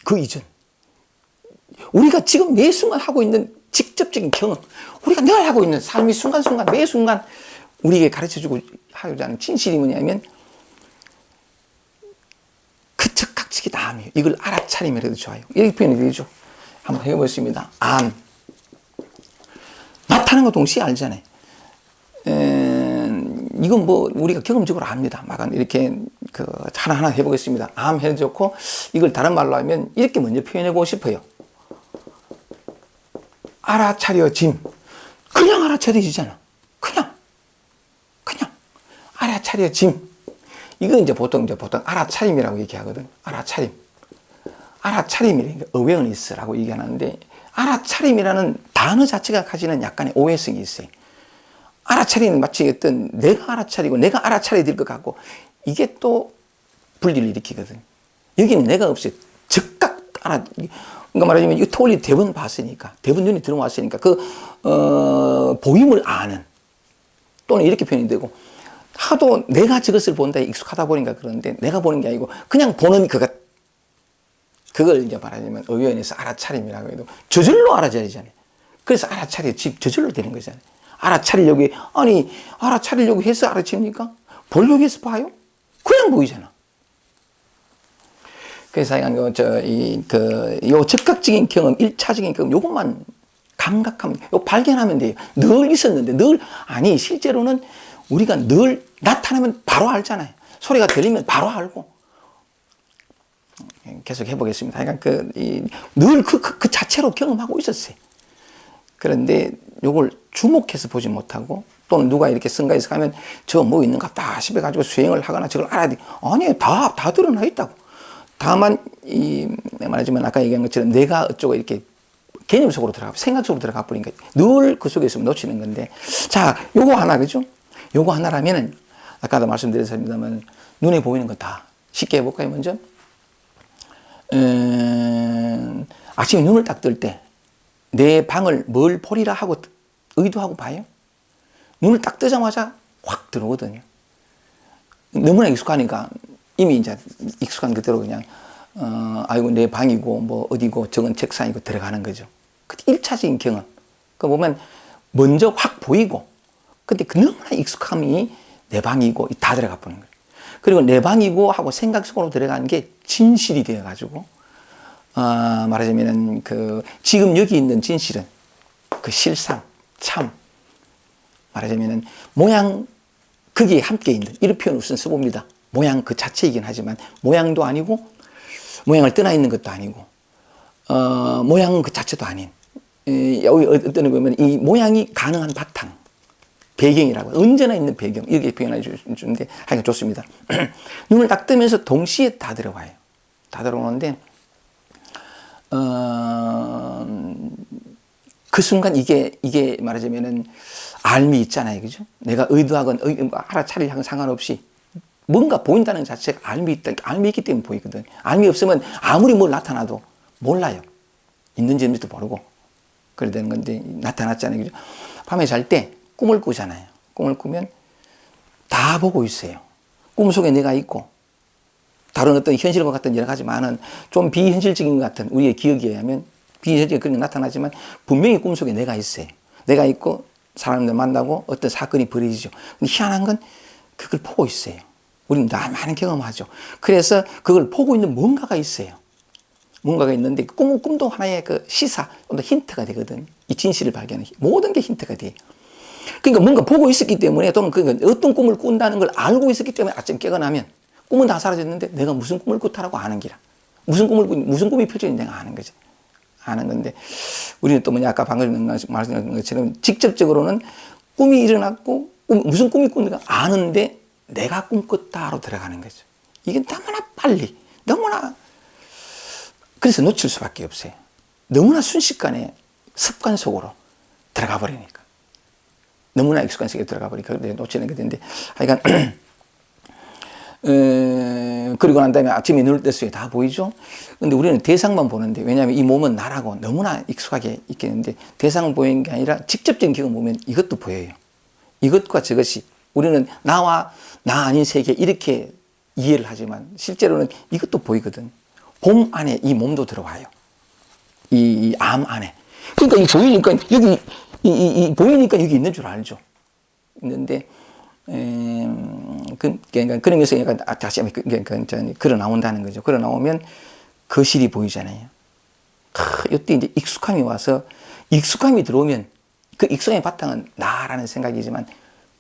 그 이전. 우리가 지금 매 순간 하고 있는 직접적인 경험. 우리가 늘 하고 있는 삶이 순간순간 매 순간 우리에게 가르쳐주고 하고자 하는 진실이 뭐냐면 그 즉각적인 암이에요. 이걸 알아차리면 좋아요. 이렇게 표현이 되죠. 한번 해보겠습니다. 암. 나타나는 동시에 알잖아요. 이건 우리가 경험적으로 압니다. 막 이렇게 하나하나 해보겠습니다. 암 해도 좋고, 이걸 다른 말로 하면 이렇게 먼저 표현해보고 싶어요. 알아차려짐. 그냥 알아차려지잖아. 그냥. 알아차려짐. 이거 이제 보통 알아차림이라고 얘기하거든. 알아차림이라는 게 awareness라고 얘기하는데, 알아차림이라는 단어 자체가 가지는 약간의 오해성이 있어요. 알아차리는 마치 내가 알아차리고 내가 알아차려야 될 것 같고 이게 또 분리를 일으키거든. 여기는 내가 없어요. 즉각 그러니까 말하자면 이 토리 대본 봤으니까 대본 눈이 들어왔으니까 보임을 아는 또는 이렇게 표현이 되고 하도 내가 저것을 본다에 익숙하다 보니까 그런데 내가 보는 게 아니고 그냥 보는 그걸 이제 말하자면 의원에서 알아차림이라고 해도 저절로 알아차리잖아요. 그래서 저절로 되는 거잖아요. 알아차리려고 해서 알아챕니까? 보려고 해서 봐요? 그냥 보이잖아. 그래서 요 즉각적인 경험, 1차적인 경험, 요것만 감각하면, 요 발견하면 돼요. 늘 있었는데, 아니, 실제로는 우리가 늘 나타나면 바로 알잖아요. 소리가 들리면 바로 알고. 계속 해보겠습니다. 그러니까 늘 그 자체로 경험하고 있었어요. 그런데 요걸 주목해서 보지 못하고, 또는 누가 이렇게 성가에서 가면 저 뭐 있는갑다 싶어가지고 수행을 하거나 저걸 알아야 돼. 아니, 다 드러나 있다고. 다만, 말하지만 아까 얘기한 것처럼 내가 어쩌고 이렇게 개념 속으로 들어가, 생각 속으로 들어가 버리니까 늘 그 속에 있으면 놓치는 건데. 자, 요거 하나, 그죠? 요거 하나라면은, 아까도 말씀드렸습니다만, 눈에 보이는 거 다 쉽게 해볼까요, 먼저? 아침에 눈을 딱 뜰 때, 내 방을 뭘 보리라 하고 의도하고 봐요? 눈을 딱 뜨자마자 확 들어오거든요. 너무나 익숙하니까 이미 이제 익숙한 그대로 그냥, 아이고, 내 방이고, 뭐, 어디고, 저건 책상이고 들어가는 거죠. 그 1차적인 경험. 그 보면 먼저 확 보이고, 근데 그 너무나 익숙함이 내 방이고 다 들어가 버는 거예요. 그리고 내 방이고 하고 생각 속으로 들어가는 게 진실이 되어가지고, 말하자면은 지금 여기 있는 진실은 그 실상, 참, 말하자면은 모양, 거기에 함께 있는, 이런 표현을 우선 써봅니다. 모양 그 자체이긴 하지만, 모양도 아니고, 모양을 떠나 있는 것도 아니고, 모양 그 자체도 아닌, 여기 어떤 데 보면 이 모양이 가능한 바탕, 배경이라고, 언제나 있는 배경, 이렇게 표현해 주는데, 하여간 좋습니다. 눈을 딱 뜨면서 동시에 다 들어와요. 다 들어오는데, 그 순간 이게 말하자면은 알미 있잖아요. 그죠? 내가 의도하건, 알아차리하건 상관없이 뭔가 보인다는 자체가 알미 있기 때문에 보이거든. 알미 없으면 아무리 뭘 나타나도 몰라요. 있는지 없는지도 모르고. 그래야 되는 건데, 나타났잖아요. 그죠? 밤에 잘 때 꿈을 꾸잖아요. 꿈을 꾸면 다 보고 있어요. 꿈속에 내가 있고, 다른 어떤 현실과 같은 여러 가지 많은 좀 비현실적인 것 같은 우리의 기억에 의하면 비현실적인 그런 게 나타나지만 분명히 꿈속에 내가 있어요. 내가 있고 사람들 만나고 어떤 사건이 벌어지죠. 근데 희한한 건 그걸 보고 있어요. 우리는 많은 경험하죠. 그래서 그걸 보고 있는 뭔가가 있어요. 뭔가가 있는데 꿈도 하나의 그 시사, 힌트가 되거든. 이 진실을 발견하는 모든 게 힌트가 돼. 그러니까 뭔가 보고 있었기 때문에 또는 그러니까 어떤 꿈을 꾼다는 걸 알고 있었기 때문에 아침 깨어나면 꿈은 다 사라졌는데 내가 무슨 꿈을 꿨다라고 아는 기라. 무슨 꿈이 펼쳐진지 내가 아는 거지. 아는 건데, 우리는 또 아까 방금 말씀하신 것처럼 직접적으로는 꿈이 일어났고, 무슨 꿈이 꾼가 아는데 내가 꿈꿨다로 들어가는 거죠. 이게 너무나 빨리, 너무나, 그래서 놓칠 수밖에 없어요. 너무나 순식간에 습관 속으로 들어가 버리니까. 너무나 익숙한 세계에 들어가 버리니까 놓치는 게 되는데, 하여간, 그리고 난 다음에 아침에 눈을 떴어요. 다 보이죠? 근데 우리는 대상만 보는데, 왜냐하면 이 몸은 나라고 너무나 익숙하게 있겠는데, 대상을 보이는 게 아니라 직접적인 경험 보면 이것도 보여요. 이것과 저것이, 우리는 나와 나 아닌 세계 이렇게 이해를 하지만, 실제로는 이것도 보이거든. 봄 안에 이 몸도 들어와요. 이 암 안에. 그러니까 이 보이니까 여기, 보이니까 여기 있는 줄 알죠. 있는데, 그러니까 그런 것을 다시 한번 걸어 나온다는 거죠. 걸어 나오면 거실이 보이잖아요. 이때 이제 익숙함이 와서, 익숙함이 들어오면 그 익숙함의 바탕은 나라는 생각이지만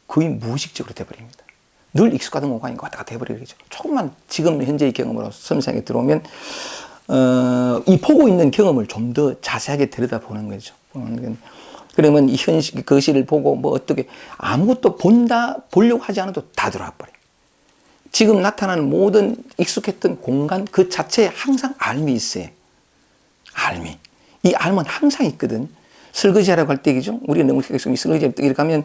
거의 무의식적으로 돼버립니다. 늘 익숙하던 공간이 왔다 갔다 해버리죠. 조금만 지금 현재의 경험으로 섬세하게 들어오면, 이 보고 있는 경험을 좀 더 자세하게 들여다보는 거죠. 그러면 이 거실을 보고 뭐 어떻게 아무것도 보려고 하지 않아도 다 들어와 버려요. 지금 나타나는 모든 익숙했던 공간 그 자체에 항상 알미 있어요. 알미. 이 알은 항상 있거든. 설거지하라고 할 때이죠. 우리가 너무 설거지하러 이렇게 하면,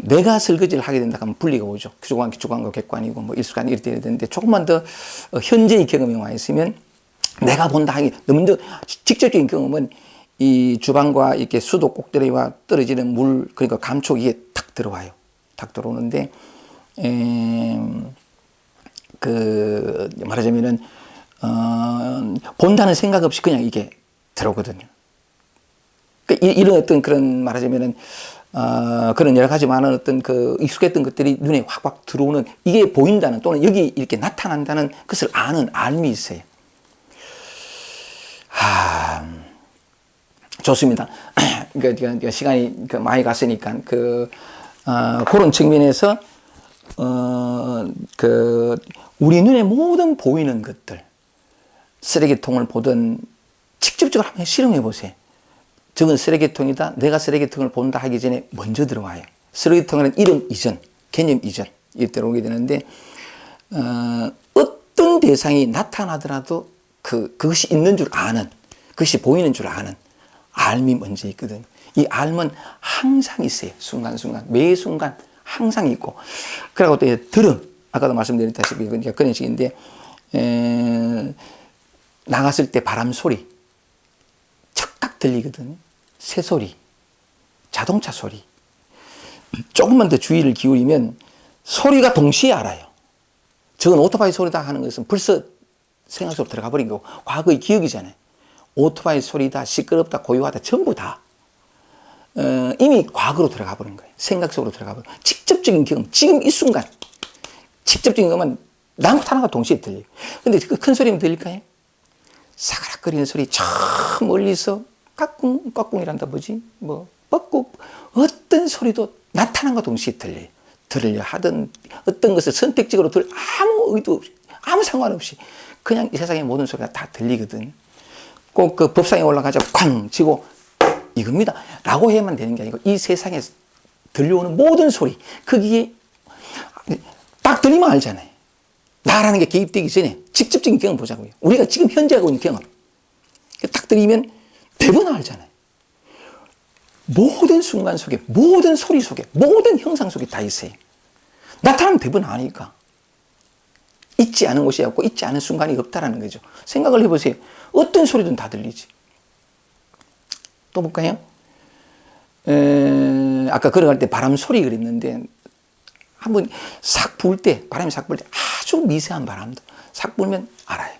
내가 설거지를 하게 된다 하면 분리가 오죠. 주관과 객관이고 뭐 일수관 이렇게 돼야 되는데, 조금만 더 현재의 경험이 와 있으면 내가 본다 하기 너무 더 직접적인 경험은 이 주방과 이렇게 수도 꼭대기와 떨어지는 물, 그러니까 감촉 이게 탁 들어와요. 탁 들어오는데, 말하자면은, 본다는 생각 없이 그냥 이게 들어오거든요. 그러니까 이런 어떤 그런 말하자면은, 그런 여러 가지 많은 어떤 익숙했던 것들이 눈에 확 들어오는, 이게 보인다는 또는 여기 이렇게 나타난다는 것을 아는 알미 있어요. 좋습니다. 그러니까 시간이 많이 갔으니까 그런 측면에서 우리 눈에 모든 보이는 것들, 쓰레기통을 보든 직접적으로 한번 실험해 보세요. 저건 쓰레기통이다. 내가 쓰레기통을 본다 하기 전에 먼저 들어와요. 쓰레기통은 이름 이전, 개념 이전 이 들어오게 되는데 어떤 대상이 나타나더라도 그것이 있는 줄 아는, 그것이 보이는 줄 아는 알미 먼저 있거든. 이 알은 항상 있어요. 순간순간, 매 순간 항상 있고. 그리고 또 들음, 아까도 말씀드렸다시피 그런 식인데 나갔을 때 바람 소리 척딱 들리거든요. 새 소리, 자동차 소리. 조금만 더 주의를 기울이면 소리가 동시에 알아요. 저건 오토바이 소리다 하는 것은 벌써 생각 속으로 들어가 버린 거고 과거의 기억이잖아요. 오토바이 소리다, 시끄럽다, 고요하다 전부 다 이미 과거로 들어가 버린 거예요. 생각 속으로 들어가 버린 거예요. 직접적인 경험, 지금 이 순간 직접적인 것만 나타나가 동시에 들려요. 근데 그 큰 소리면 들릴까요? 사가락거리는 소리 저 멀리서 까꿍이란다 뭐지? 뻐꾹 어떤 소리도 나타난과 동시에 들려요. 들으려 하든 어떤 것을 선택적으로 아무 의도 없이 아무 상관없이 그냥 이 세상의 모든 소리가 다 들리거든. 꼭 그 법상에 올라가자 쾅 치고 이겁니다 라고 해야만 되는 게 아니고 이 세상에 들려오는 모든 소리 거기에 딱 들리면 알잖아요. 나라는 게 개입되기 전에 직접적인 경험 보자고요. 우리가 지금 현재 하고 있는 경험 딱 들리면 대부분 알잖아요. 모든 순간 속에, 모든 소리 속에, 모든 형상 속에 다 있어요. 나타나면 대부분 아니까. 있지 않은 곳이 없고 있지 않은 순간이 없다라는 거죠. 생각을 해보세요. 어떤 소리든 다 들리지. 또 볼까요? 아까 걸어갈 때 바람 소리 그랬는데 한번 싹 불 때, 바람이 싹 불 때 아주 미세한 바람도 싹 불면 알아요.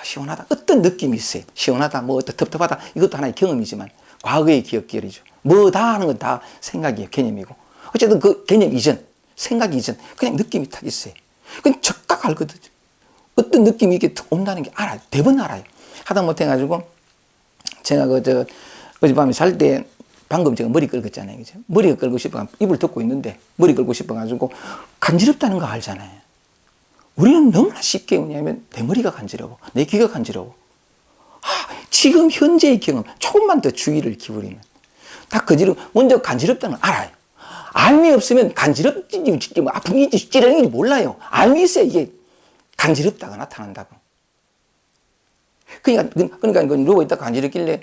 시원하다. 어떤 느낌이 있어요. 시원하다, 텁텁하다. 이것도 하나의 경험이지만 과거의 기억결이죠. 뭐다 하는 건 다 생각이에요. 개념이고. 어쨌든 그 개념 이전, 생각 이전, 그냥 느낌이 딱 있어요. 그건 즉각 알거든요. 어떤 느낌이 이렇게 온다는 게 알아요. 대부분 알아요. 하다못해 가지고 제가 어젯밤에 잘 때 방금 제가 머리 긁었잖아요. 그죠? 머리가 긁고 싶어 입을 덮고 있는데 머리 긁고 싶어 가지고 간지럽다는 거 알잖아요. 우리는 너무나 쉽게 뭐냐면 내 머리가 간지러워. 내 귀가 간지러워. 지금 현재의 경험 조금만 더 주의를 기울이면 다 먼저 간지럽다는 걸 알아요. 알미 없으면 간지럽지 아픈지 찌르는지 몰라요. 알미 있어야 이게 간지럽다가 나타난다고. 그러니까 누워있다 간지럽길래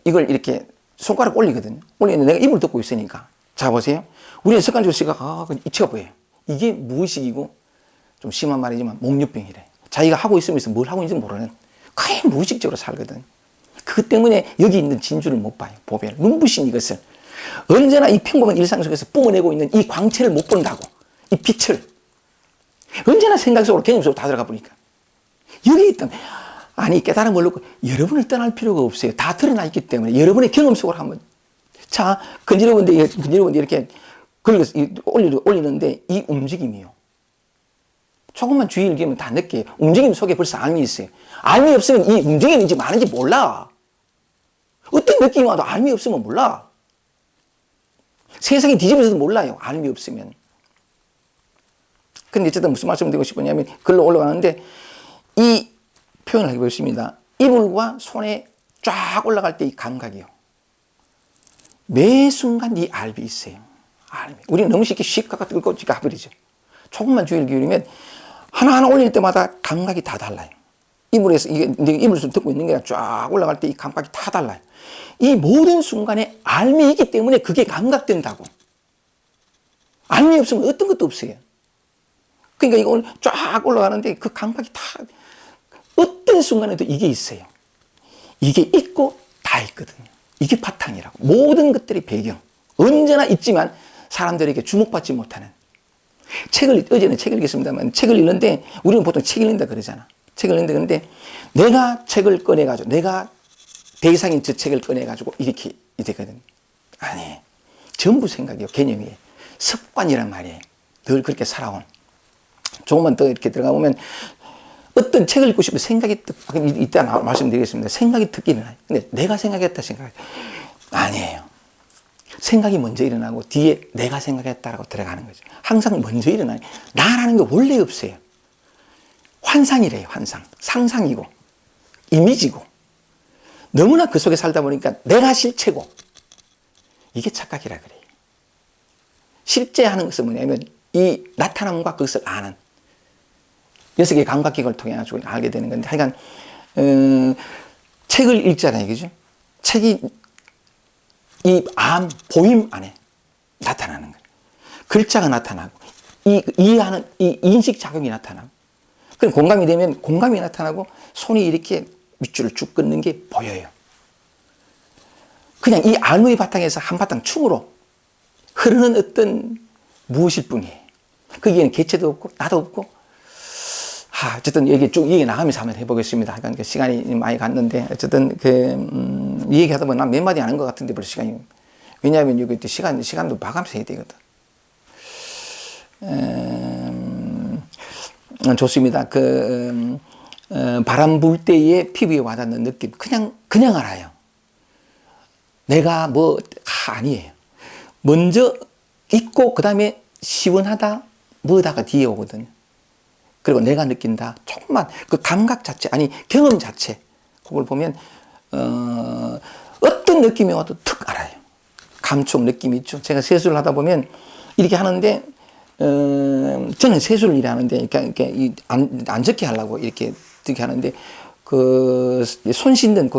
이걸 이렇게 손가락 올리거든요. 올리는데 내가 입을 덮고 있으니까. 자 보세요. 우리는 습관적으로 시각 이치가 보여요. 이게 무의식이고 좀 심한 말이지만 목류병이래. 자기가 하고 있으면서 뭘 하고 있는지 모르는 거의 무의식적으로 살거든. 그것 때문에 여기 있는 진주를 못 봐요. 보배를. 눈부신 이것을. 언제나 이 평범한 일상 속에서 뿜어내고 있는 이 광채를 못 본다고. 이 빛을. 언제나 생각 속으로 개념 속으로 다 들어가 보니까. 여기 있던 아니 깨달음을 얻고 여러분을 떠날 필요가 없어요. 다 드러나 있기 때문에 여러분의 경험 속으로 한번 자 건지러운데 이렇게 긁어서 올리는데 이 움직임이요. 조금만 주의를 기울이면 다 느껴요. 움직임 속에 벌써 알미 있어요. 알미 없으면 이 움직임인지 많은지 몰라. 어떤 느낌이 와도 알미 없으면 몰라. 세상이 뒤집어져도 몰라요. 알미 없으면. 근데 어쨌든 무슨 말씀을 드리고 싶었냐면 글로 올라가는데 이 표현을 해보겠습니다. 이불과 손에 쫙 올라갈 때 이 감각이요. 매 순간 이 알미 있어요. 알미. 우리는 너무 쉽게 슉 긁고 가버리죠. 조금만 주의를 기울이면 하나하나 올릴 때마다 감각이 다 달라요. 이불에서 이불에서 듣고 있는 게 쫙 올라갈 때 이 감각이 다 달라요. 이 모든 순간에 알미이기 때문에 그게 감각된다고. 알미 없으면 어떤 것도 없어요. 그러니까 이거 쫙 올라가는데 그 감각이 다 어떤 순간에도 이게 있어요. 이게 있고 다 있거든요. 이게 바탕이라고. 모든 것들이 배경. 언제나 있지만 사람들에게 주목받지 못하는. 어제는 책을 읽었습니다만 책을 읽는데 우리는 보통 책 읽는다 그러잖아. 책을 읽는다 그러는데 내가 책을 꺼내가지고 내가 대상인 저 책을 꺼내가지고 이렇게 되거든. 아니 전부 생각이요. 개념이에요. 습관이란 말이에요. 늘 그렇게 살아온. 조금만 더 이렇게 들어가 보면 어떤 책을 읽고 싶으면 생각이 이따 말씀드리겠습니다. 생각이 특히 일어나요. 근데 내가 생각했다 생각해요. 아니에요. 생각이 먼저 일어나고 뒤에 내가 생각했다라고 들어가는 거죠. 항상 먼저 일어나요. 나라는 게 원래 없어요. 환상이래요. 환상. 상상이고 이미지고 너무나 그 속에 살다 보니까 내가 실체고 이게 착각이라 그래요. 실제 하는 것은 뭐냐면 이 나타남과 그것을 아는 6개의 감각기관을 통해 가지고 알게 되는 건데 하여간 책을 읽잖아요. 그죠? 책이 이 보임 안에 나타나는 거예요. 글자가 나타나고 이해하는 이 인식 작용이 나타나고 그럼 공감이 되면 공감이 나타나고 손이 이렇게 밑줄을 쭉 긋는 게 보여요. 그냥 이 알무의 바탕에서 한바탕 춤으로 흐르는 어떤 무엇일 뿐이에요. 거기에는 개체도 없고 나도 없고 어쨌든 얘기 쭉 얘기 나가면서 한번 해보겠습니다. 그러니까 시간이 많이 갔는데 어쨌든 이 얘기하다 보면 난 몇 마디 안 한 것 같은데 벌써 시간이 왜냐하면 이거 시간도 봐가면서 해야 되거든. 좋습니다. 바람 불 때에 피부에 와닿는 느낌 그냥 알아요. 내가 아니에요. 먼저 있고 그 다음에 시원하다 뭐다가 뒤에 오거든요. 그리고 내가 느낀다. 조금만 그 감각 자체 경험 자체 그걸 보면 어떤 느낌이 와도 툭 알아요. 감촉 느낌이 있죠. 제가 세수를 하다 보면 이렇게 하는데 저는 세수를 이렇게 하는데 이렇게 안 젖게 하려고 이렇게 하는데 그 손 씻는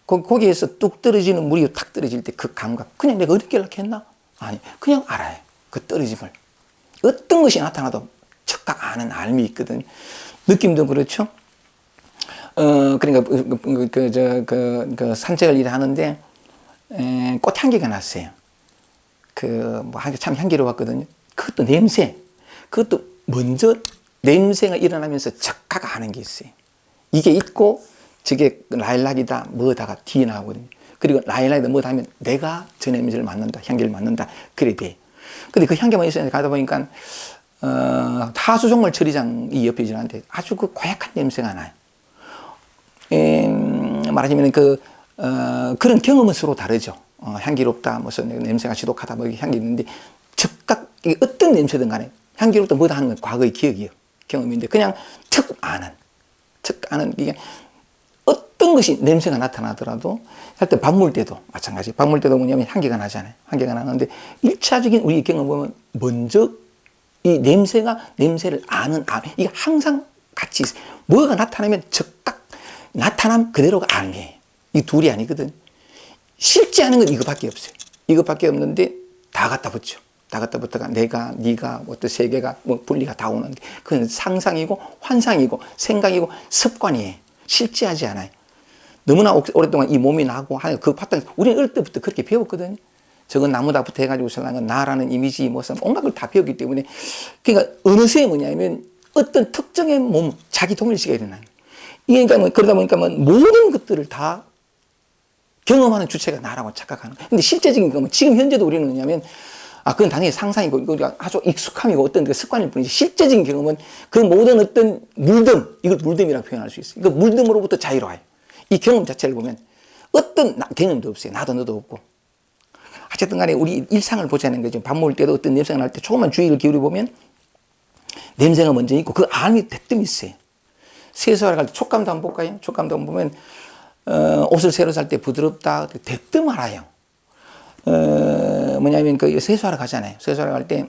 거기에서 뚝 떨어지는 물이 탁 떨어질 때 그 감각 그냥 내가 어렵게 연락했나? 아니 그냥 알아요. 그 떨어짐을 어떤 것이 나타나도 착각 아는 알미 있거든. 느낌도 그렇죠. 그러니까 그 산책을 일을 하는데 꽃향기가 났어요. 참 향기로웠거든요. 그것도 냄새. 그것도 먼저 냄새가 일어나면서 착각 아는 게 있어요. 이게 있고 저게 라일락이다 뭐다가 뒤에 나오거든요. 그리고 라일락이다 뭐다 하면 내가 저 냄새를 맡는다. 향기를 맡는다. 그래 돼. 근데 그 향기만 있어야 가다 보니까 하수종말 처리장이 옆에 지나는데 아주 그 고약한 냄새가 나요. 말하자면 그런 경험은 서로 다르죠. 향기롭다, 무슨 냄새가 지독하다, 뭐 향기 있는데 즉각 어떤 냄새든 간에 향기롭다 뭐다 하는 건 과거의 기억이에요. 경험인데 그냥 툭 아는 이게 어떤 것이 냄새가 나타나더라도 할 때 밥 물 때도 마찬가지. 밥 물 때도 뭐냐면 향기가 나잖아요. 향기가 나는데 1차적인 우리 경험 보면 먼저 이 냄새를 아는 이게 항상 같이 있어요. 뭐가 나타나면 즉각 나타남 그대로가 아니에요. 이 둘이 아니거든. 실제 하는 건 이거밖에 없어요. 이거밖에 없는데 다 갖다 붙여. 다 갖다 붙어가 내가, 네가, 어떤 세계가 분리가 다 오는 게 그건 상상이고 환상이고 생각이고 습관이에요. 실제하지 않아요. 너무나 오랫동안 이 몸이 나고 하는 그 바탕 우리는 어릴 때부터 그렇게 배웠거든요. 저건 나무다부터 해가지고 설랑은 나라는 이미지 온갖 걸 다 배웠기 때문에 그러니까 어느새 뭐냐면 어떤 특정의 몸 자기 동일시가 일어나요. 이게 그러니까 그러다 보니까 모든 것들을 다 경험하는 주체가 나라고 착각하는 거예요. 근데 실제적인 경험은 지금 현재도 우리는 뭐냐면 그건 당연히 상상이고 이거 아주 익숙함이고 어떤 그 습관일 뿐이지 실제적인 경험은 그 모든 어떤 물든 이걸 물듦이라고 표현할 수 있어요. 그 물듦으로부터 자유로워요. 이 경험 자체를 보면 어떤 개념도 없어요. 나도 너도 없고. 어쨌든 간에 우리 일상을 보자는 거죠. 밥 먹을 때도 어떤 냄새가 날 때 조금만 주의를 기울여 보면 냄새가 먼저 있고 그 안이 대뜸 있어요. 세수하러 갈 때 촉감도 한번 볼까요? 촉감도 한번 보면 옷을 새로 살 때 부드럽다 대뜸 알아요. 뭐냐면 세수하러 가잖아요. 세수하러 갈 때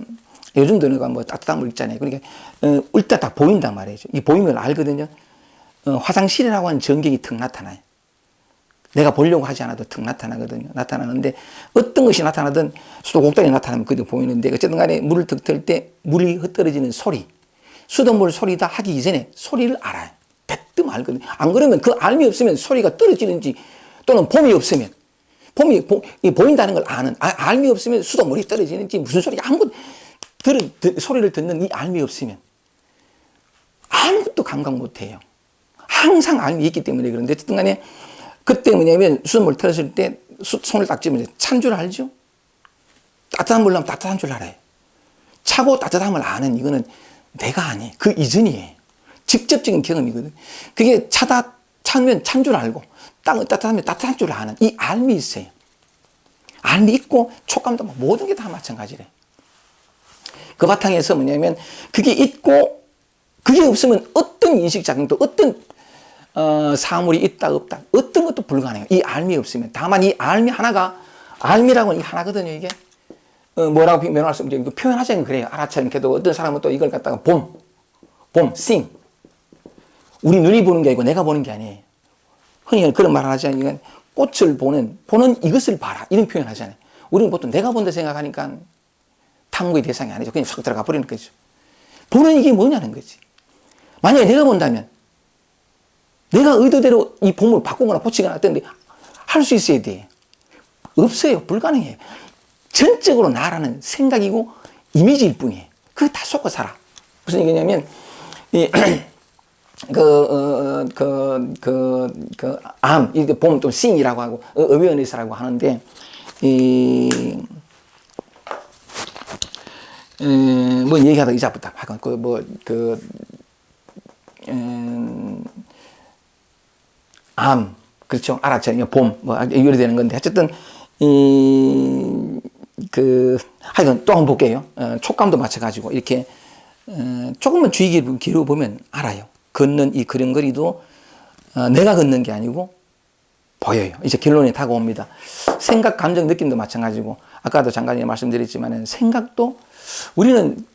요즘도 내가 따뜻한 물 있잖아요. 그러니까 일단 다 보인단 말이죠. 이 보이면 알거든요. 화장실이라고 하는 전경이 턱 나타나요. 내가 보려고 하지 않아도 턱 나타나거든요. 나타나는데 어떤 것이 나타나든 수도꼭지에 나타나면 그게 보이는데 어쨌든 간에 물을 턱 틀 때 물이 흩어지는 소리 수돗물 소리다 하기 이전에 소리를 알아요. 대뜸 알거든요. 안 그러면 그 알미 없으면 소리가 떨어지는지 또는 봄이 없으면 보인다는 걸 아는 알미 없으면 수돗물이 떨어지는지 무슨 소리 아무것도 소리를 듣는 이 알미 없으면 아무것도 감각 못해요. 항상 알미 있기 때문에 그런데 어쨌든 간에 그때 뭐냐면 수돗물 틀었을 때 손을 딱 집으면 찬 줄 알죠? 따뜻한 물 나면 따뜻한 줄 알아요. 차고 따뜻함을 아는 이거는 내가 아니에요. 그 이전이에요. 직접적인 경험이거든. 그게 차면 찬 줄 알고, 땅은 따뜻하면 따뜻한 줄 아는 이 알미 있어요. 알미 있고, 촉감도 모든 게 다 마찬가지래. 그 바탕에서 뭐냐면, 그게 있고, 그게 없으면 어떤 인식작용도, 어떤, 사물이 있다, 없다, 어떤 것도 불가능해요. 이 알미 없으면. 다만 이 알미 하나가, 알미라고는 이 하나거든요, 이게. 뭐라고 표현할 수 없죠. 표현하자면 그래요. 알아차림. 그래도 어떤 사람은 또 이걸 갖다가 싱. 우리 눈이 보는 게 아니고 내가 보는 게 아니에요. 흔히 그런 말을 하지 않으면 꽃을 보는 이것을 봐라. 이런 표현 하잖아요. 우리는 보통 내가 본다 생각하니까 탐구의 대상이 아니죠. 그냥 싹 들어가 버리는 거죠. 보는 이게 뭐냐는 거지. 만약에 내가 본다면 내가 의도대로 이 봄을 바꾸거나 고치거나 하던데 할 수 있어야 돼. 없어요. 불가능해요. 전적으로 나라는 생각이고 이미지일 뿐이에요. 그거 다 속고 살아. 무슨 얘기냐면, 이렇게 보면 또 sing이라고 하고, awareness라고 하는데, 뭐 얘기하다 이자부터, 그렇죠. 알았죠. 봄, 이래 되는 건데, 어쨌든, 하여간 또 한번 볼게요. 촉감도 마찬가지고, 이렇게, 조금만 주의 깊게 보면 알아요. 걷는 이 그림거리도 내가 걷는 게 아니고 보여요. 이제 결론이 다가옵니다. 생각, 감정, 느낌도 마찬가지고, 아까도 잠깐 말씀드렸지만, 생각도 우리는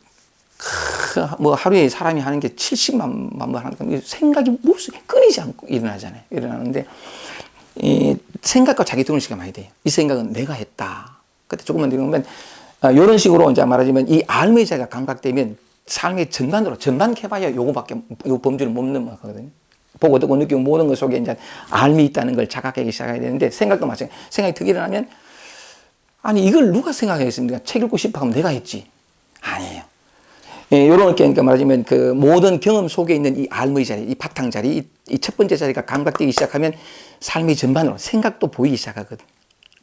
하루에 사람이 하는 게 70만 번 하는 거, 생각이 끊이지 않고 일어나잖아요. 일어나는데, 생각과 자기 동일시가 많이 돼요. 이 생각은 내가 했다. 그때 조금만 들으면, 이런 식으로 이제 말하자면, 이 알의 자가 감각되면 삶의 전반 캐봐야 요거 범주를 못 넘어가거든요. 보고 듣고 느끼고 모든 것 속에 이제 알미 있다는 걸 자각하기 시작해야 되는데, 생각도 마찬가지. 생각이 득 일어나면, 아니, 이걸 누가 생각했습니까? 책 읽고 싶어 하면 내가 했지. 아니에요. 요런, 그러니까 말하자면 모든 경험 속에 있는 이 알의 자리, 이 바탕 자리, 이 첫 번째 자리가 감각되기 시작하면 삶의 전반으로 생각도 보이기 시작하거든.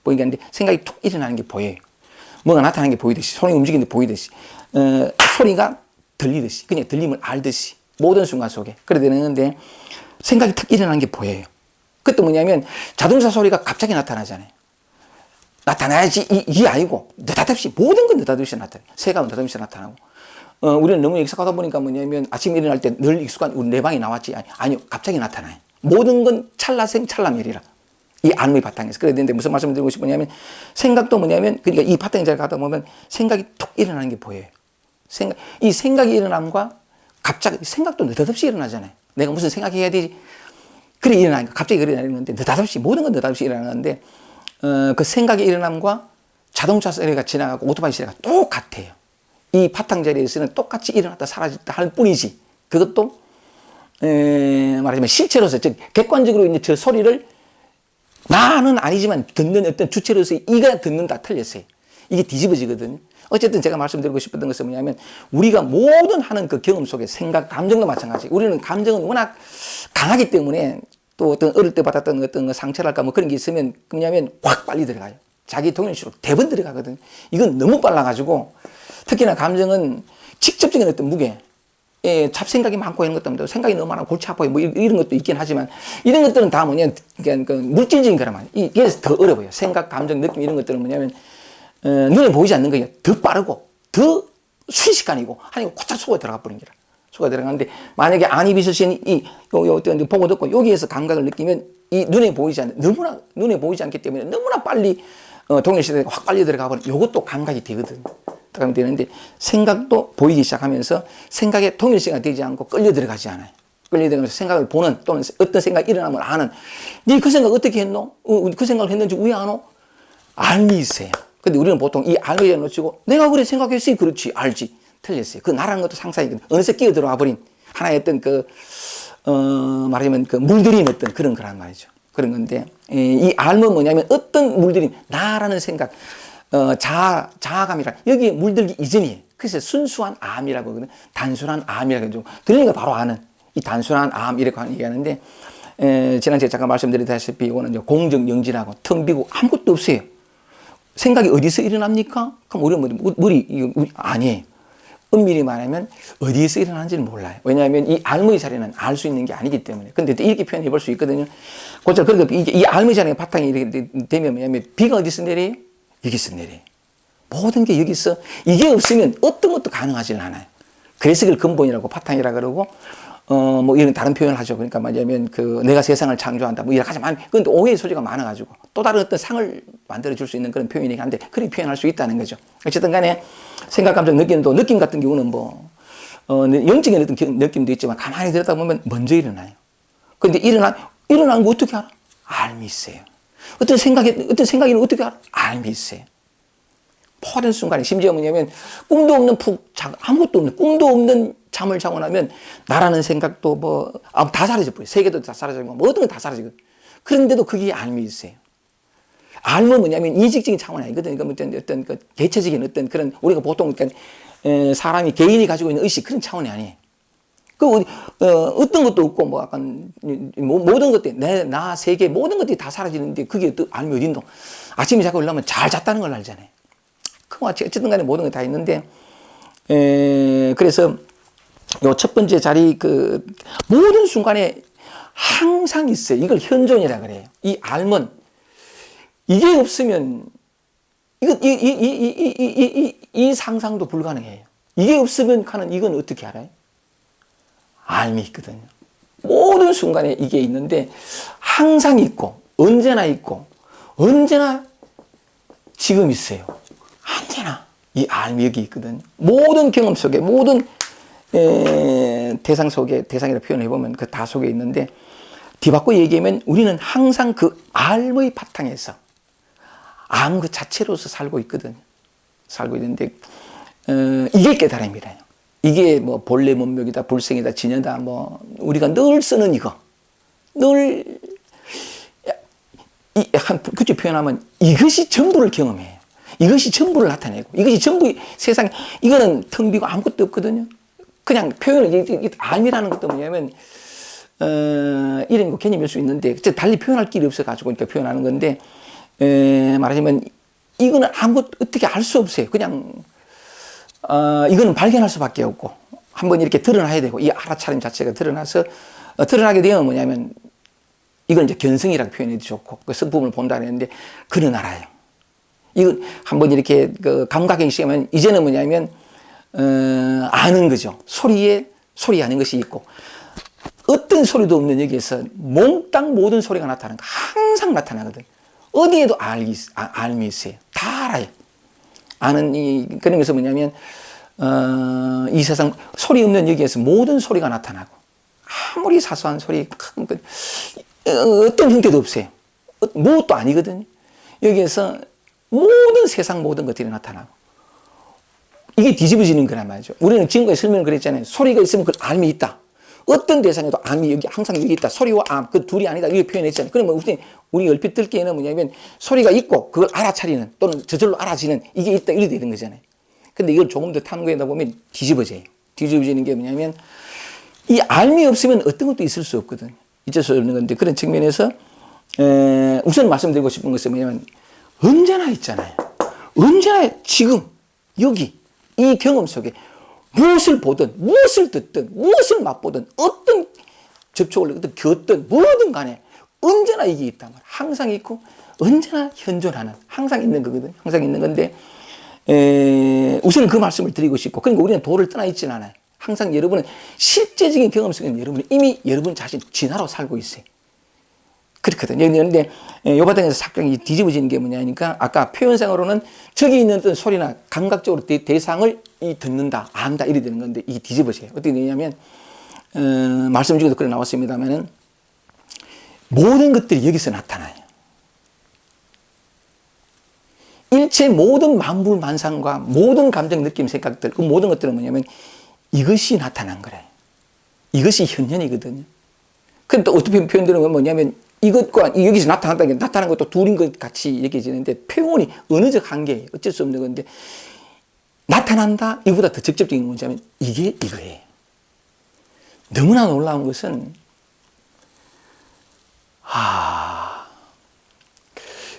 보이니까 근데 생각이 툭 일어나는 게 보여요. 뭐가 나타나는 게 보이듯이, 손이 움직이는 게 보이듯이, 소리가 들리듯이, 그냥 들림을 알듯이, 모든 순간 속에. 그래 되는데, 생각이 툭 일어나는 게 보여요. 그것도 뭐냐면, 자동차 소리가 갑자기 나타나잖아요. 나타나야지, 이게 아니고, 느닷없이, 모든 건 느닷없이 나타나요. 새가 느닷없이 나타나고. 우리는 너무 익숙하다 보니까 뭐냐면, 아침에 일어날 때 늘 익숙한 우리 내 방에 나왔지. 아니요, 갑자기 나타나요. 모든 건 찰나생 찰나멸이라. 이 안의 바탕에서. 그래야 되는데, 무슨 말씀을 드리고 싶으냐면, 생각도 뭐냐면, 그러니까 이 바탕에 잘 가다 보면, 생각이 툭 일어나는 게 보여요. 이 생각이 일어남과 갑자기, 생각도 느닷없이 일어나잖아요. 내가 무슨 생각해야 되지? 그래 일어나니까, 갑자기 일어나는데, 느닷없이, 모든 건 느닷없이 일어나는데, 그 생각의 일어남과 자동차 소리가 지나가고 오토바이 소리가 똑같아요. 이 바탕 자리에서는 똑같이 일어났다 사라졌다 할 뿐이지. 그것도 말하자면 실체로서, 즉 객관적으로 있는 저 소리를 나는 아니지만 듣는 어떤 주체로서 이가 듣는다 틀렸어요. 이게 뒤집어지거든요. 어쨌든 제가 말씀드리고 싶었던 것은 뭐냐면, 우리가 모든 하는 그 경험 속에 생각, 감정도 마찬가지. 우리는 감정은 워낙 강하기 때문에, 또 어떤 어릴 때 받았던 어떤 상처랄까 뭐 그런 게 있으면 뭐냐면 확 빨리 들어가요. 자기 동일시로 대번 들어가거든. 이건 너무 빨라가지고, 특히나 감정은 직접적인 어떤 무게, 잡생각이 많고 이런 것 때문에 생각이 너무 많아 골치 아파요. 뭐 이런 것도 있긴 하지만, 이런 것들은 다 뭐냐, 그러니까 물질적인 거란 말이에요. 이게 더 어려워요. 생각, 감정, 느낌 이런 것들은 뭐냐면, 눈에 보이지 않는 거예요. 더 빠르고, 더 순식간이고, 하니까 곧잘 속에 들어가 버린 거라. 속에 들어가는데, 만약에 안이 비서신 어떤 보고 듣고 여기에서 감각을 느끼면, 이 눈에 보이지 않는, 너무나 눈에 보이지 않기 때문에 너무나 빨리 동일시대가 확 빨리 들어가 버린, 요것도 감각이 되거든. 들어가면 되는데, 생각도 보이기 시작하면서 생각에 동일시가 되지 않고 끌려 들어가지 않아요. 끌려 들어가면서 생각을 보는, 또는 어떤 생각이 일어나면 아는, 니 그 생각 어떻게 했노? 그 생각을 했는지 왜 안 오? 알미 있어요. 근데 우리는 보통 이 알미를 놓치고, 내가 그래 생각했으니 그렇지, 알지. 틀렸어요. 그 나라는 것도 상상이거든. 어느새 끼어 들어와 버린 하나의 어떤 말하자면 물들인 어떤 그런 거란 말이죠. 그런 건데, 이 알은 뭐냐면 어떤 물들인, 나라는 생각, 자아감이라, 여기에 물들기 이전이에요. 그래서 순수한 암이라고 하거든. 단순한 암이라고 하죠. 들리니까 바로 아는, 이 단순한 암, 이렇게 얘기하는데, 지난주에 잠깐 말씀드렸다시피, 이거는 이제 공정영진하고 텅 비고 아무것도 없어요. 생각이 어디서 일어납니까? 그럼 우리는 머리, 아니에요. 엄밀히 말하면 어디에서 일어나는지는 몰라요. 왜냐하면 이 알무의 자리는 알 수 있는 게 아니기 때문에. 근데 이렇게 표현해 볼 수 있거든요. 곧잘 그러니까 이 알무의 자리가 바탕이 이렇게 되면 뭐냐면 비가 어디서 내려요? 여기서 내려요. 모든 게 여기서 이게 없으면 어떤 것도 가능하지 않아요. 그래서 그걸 근본이라고 바탕이라 그러고 뭐 이런 다른 표현을 하죠. 그러니까 뭐냐면 내가 세상을 창조한다. 뭐 이렇게 하지만 그건 오해의 소지가 많아가지고 또 다른 어떤 상을 만들어 줄 수 있는 그런 표현이긴 한데 그렇게 표현할 수 있다는 거죠. 어쨌든 간에 생각, 감정, 느낌도 느낌 같은 경우는 뭐 영적인 어떤 느낌도 있지만 가만히 들었다 보면 먼저 일어나요. 그런데 일어난 거 어떻게 알아? 알미 있어요. 어떤 생각에는 어떻게 알아? 알미 있어요. 모든 순간에 심지어 뭐냐면 꿈도 없는 아무것도 없는 꿈도 없는 잠을 자고 나면 나라는 생각도 뭐 다 사라져 버려요. 세계도 다 사라지고 모든 건 다 사라지거든. 그런데도 그게 알미 있어요. 알은 뭐냐면 인식적인 차원이 아니거든요. 어떤 그 개체적인 어떤 그런 우리가 보통 그러니까 사람이 개인이 가지고 있는 의식 그런 차원이 아니에요. 어떤 것도 없고 뭐 약간 모든 것들 나 세계 모든 것들이 다 사라지는데 그게 또 알미 어딘도 아침에 자고 일어나면 잘 잤다는 걸 알잖아요. 어쨌든 간에 모든 게 다 있는데, 그래서 요 첫 번째 자리, 모든 순간에 항상 있어요. 이걸 현존이라 그래요. 이 알면, 이게 없으면, 이 상상도 불가능해요. 이게 없으면 하는 이건 어떻게 알아요? 알미 있거든요. 모든 순간에 이게 있는데, 항상 있고, 언제나 지금 있어요. 언제나 이 알미 여기 있거든. 모든 경험 속에 모든 대상 속에 대상이라 표현해 보면 그 다 속에 있는데 뒤바꿔 얘기하면 우리는 항상 그 알의 바탕에서 암 그 자체로서 살고 있거든. 살고 있는데 이게 깨달음이래요. 이게 뭐 본래 문명이다, 불생이다, 진여다, 뭐 우리가 늘 쓰는 이거, 늘 그렇게 표현하면 이것이 전부를 경험해요. 이것이 전부를 나타내고 이것이 전부 세상 이거는 텅 비고 아무것도 없거든요. 그냥 표현을 알미라는 것도 뭐냐면 이런 개념일 수 있는데 달리 표현할 길이 없어가지고 그러니까 표현하는 건데 말하자면 이거는 아무것도 어떻게 알 수 없어요. 그냥 이거는 발견할 수밖에 없고 한번 이렇게 드러나야 되고 이 알아차림 자체가 드러나서 드러나게 되면 뭐냐면 이건 이제 견성이라고 표현해도 좋고 그 성품을 본다는 했는데 그는 알아요. 이거 한번 이렇게 감각에 시작하면 이제는 뭐냐면 아는 거죠. 소리 아는 것이 있고 어떤 소리도 없는 여기에서 몽땅 모든 소리가 나타나는 거 항상 나타나거든. 어디에도 알미 있어요. 다 알아요. 아는 그런 것은 뭐냐면 이 세상 소리 없는 여기에서 모든 소리가 나타나고 아무리 사소한 소리 어떤 형태도 없어요. 무엇도 아니거든요. 여기에서 모든 세상 모든 것들이 나타나고 이게 뒤집어지는 거란 말이죠. 우리는 지금까지 설명을 그랬잖아요. 소리가 있으면 그 암이 있다. 어떤 대상에도 암이 항상 여기 있다. 소리와 암, 그 둘이 아니다. 이렇게 표현했잖아요. 그러면 우리 얼핏 듣기에는 뭐냐면 소리가 있고 그걸 알아차리는 또는 저절로 알아지는 이게 있다. 이렇게 되는 거잖아요. 근데 이걸 조금 더 탐구하다 보면 뒤집어져요. 뒤집어지는 게 뭐냐면 이 암이 없으면 어떤 것도 있을 수 없거든요. 있을 수 없는 건데 그런 측면에서 우선 말씀드리고 싶은 것은 뭐냐면 언제나 있잖아요. 언제나 지금 여기 이 경험 속에 무엇을 보든 무엇을 듣든 무엇을 맛보든 어떤 접촉을 하든 겪든 뭐든 간에 언제나 이게 있단 말이에요. 항상 있고 언제나 현존하는 항상 있는 거거든요. 항상 있는 건데 우선 그 말씀을 드리고 싶고 그러니까 우리는 도를 떠나 있지는 않아요. 항상 여러분은 실제적인 경험 속에는 여러분은 이미 여러분 자신 진화로 살고 있어요. 그렇거든요. 그런데 이 바닥에서 살짝 뒤집어지는 게 뭐냐니까 아까 표현상으로는 저기 있는 어떤 소리나 감각적으로 대상을 듣는다, 안다 이래 되는 건데 이게 뒤집어져요. 어떻게 되냐면 말씀 중에도 그래 나왔습니다만은 모든 것들이 여기서 나타나요. 일체 모든 만물만상과 모든 감정, 느낌, 생각들 그 모든 것들은 뭐냐면 이것이 나타난 거래요. 이것이 현현이거든요. 근데 또 어떻게 표현되는 건 뭐냐면 이것과 여기서 나타난 것도 둘인 것 같이 얘기해지는데 표현이 언어적 한계예요. 어쩔 수 없는 건데 나타난다 이보다 더 직접적인 건 뭐냐면 이게 이거예요. 너무나 놀라운 것은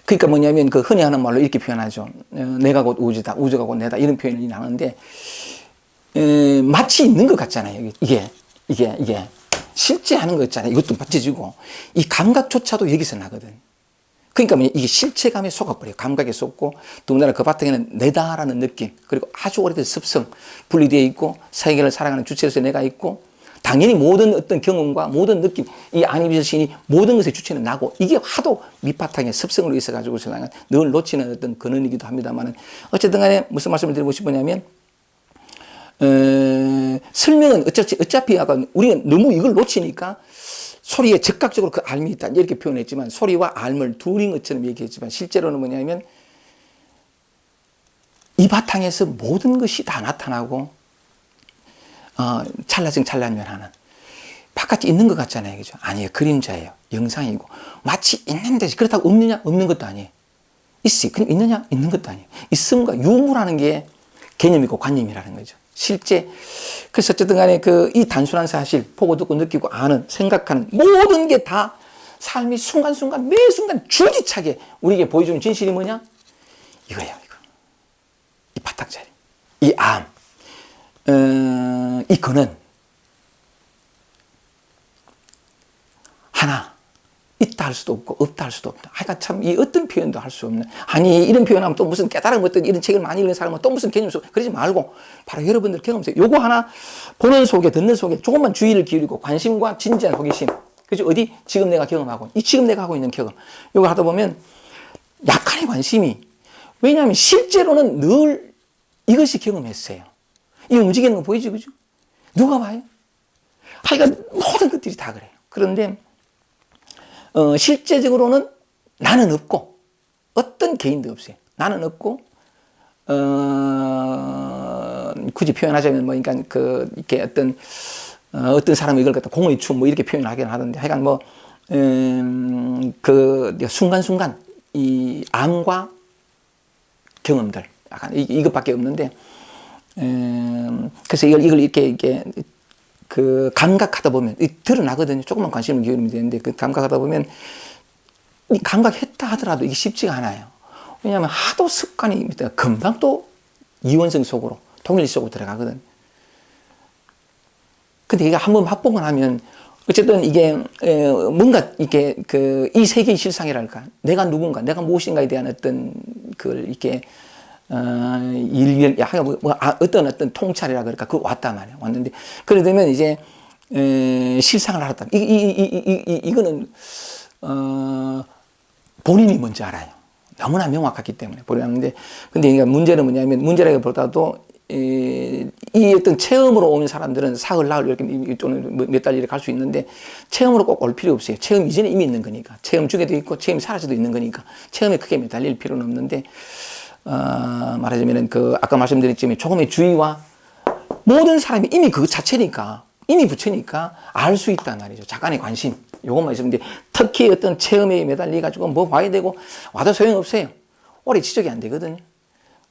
그러니까 뭐냐면 그 흔히 하는 말로 이렇게 표현하죠. 내가 곧 우주다, 우주가 곧 내다 이런 표현이 나오는데 마치 있는 것 같잖아요. 이게 실제 하는 거 있잖아요. 이것도 마치지고 이 감각조차도 여기서 나거든. 그러니까 이게 실체감에 속아버려요. 감각에 속고 더군다나 그 바탕에는 내다라는 느낌, 그리고 아주 오래된 습성 분리되어 있고 세계를 살아가는 주체로서 내가 있고, 당연히 모든 어떤 경험과 모든 느낌, 이 아니비서신이 모든 것의 주체는 나고, 이게 하도 밑바탕에 습성으로 있어가지고 늘 놓치는 어떤 근원이기도 합니다만은, 어쨌든 간에 무슨 말씀을 드리고 싶으냐면, 설명은 어차피 약간 우리가 너무 이걸 놓치니까 소리에 즉각적으로 그 알미 있다 이렇게 표현했지만, 소리와 알물 둘인 것처럼 얘기했지만, 실제로는 뭐냐면 이 바탕에서 모든 것이 다 나타나고 찰나증 찰나면하는, 바깥에 있는 것 같잖아요, 그죠? 아니에요. 그림자예요. 영상이고, 마치 있는데 그렇다고 없느냐? 없는 것도 아니에요. 있어요. 그냥 있느냐? 있는 것도 아니에요. 있음과 유무라는 게 개념이고 관념이라는 거죠. 실제. 그래서 어쨌든 간에 이 단순한 사실, 보고 듣고 느끼고 아는, 생각하는 모든 게 다 삶이 순간순간 매 순간 줄기차게 우리에게 보여주는 진실이 뭐냐? 이거예요, 이거. 이 바탕자리, 이 암, 이 근원. 하나, 있다 할 수도 없고 없다 할 수도 없다. 하여간 참 이 어떤 표현도 할 수 없는, 아니 이런 표현하면 또 무슨 깨달음 어떤 이런 책을 많이 읽는 사람은 또 무슨 개념 속, 그러지 말고 바로 여러분들 경험하세요. 요거 하나 보는 속에 듣는 속에 조금만 주의를 기울이고 관심과 진지한 호기심, 그죠? 어디? 지금 내가 경험하고, 이 지금 내가 하고 있는 경험, 요거 하다 보면 약간의 관심이, 왜냐하면 실제로는 늘 이것이 경험했어요. 이 움직이는 거 보이지, 그죠? 누가 봐요? 하여간 모든 것들이 다 그래요. 그런데 실제적으로는 나는 없고, 어떤 개인도 없어요. 나는 없고, 굳이 표현하자면 뭐, 그러니까 이렇게 어떤 사람이 이걸 갖다 공의 춤 뭐 이렇게 표현하긴 하던데, 하여간 뭐, 순간순간 이 암과 경험들, 약간 이것밖에 없는데, 그래서 이걸 이렇게 감각하다 보면 드러나거든요. 조금만 관심을 기울이면 되는데, 감각하다 보면 이 감각했다 하더라도 이게 쉽지가 않아요. 왜냐하면 하도 습관이 금방 또 이원성 속으로, 통일 속으로 들어가거든. 근데 이게 한번 확보가 하면 어쨌든 이게 뭔가 이게 이 세계의 실상이랄까, 내가 누군가, 내가 무엇인가에 대한 어떤 그걸 이렇게 어떤 통찰이라 그럴까, 그거 왔단 말이야. 왔는데, 그래 되면 이제, 실상을 알았다. 이거는, 본인이 뭔지 알아요. 너무나 명확하기 때문에. 본인이. 근데 그러니까 문제는 뭐냐면, 문제라기보다도, 이 어떤 체험으로 오는 사람들은 사흘, 나흘 이렇게 또는 몇 달 이렇게 갈 수 있는데, 체험으로 꼭 올 필요 없어요. 체험 이전에 이미 있는 거니까. 체험 중에도 있고, 체험이 사라져도 있는 거니까. 체험에 크게 매달릴 필요는 없는데, 말하자면은 아까 말씀드렸지만 조금의 주의와, 모든 사람이 이미 그 자체니까, 이미 부처니까 알 수 있단 말이죠. 잠깐의 관심. 요것만 있으면 돼. 특히 어떤 체험에 매달려가지고 뭐 봐야 되고, 와도 소용없어요. 오래 지적이 안 되거든요.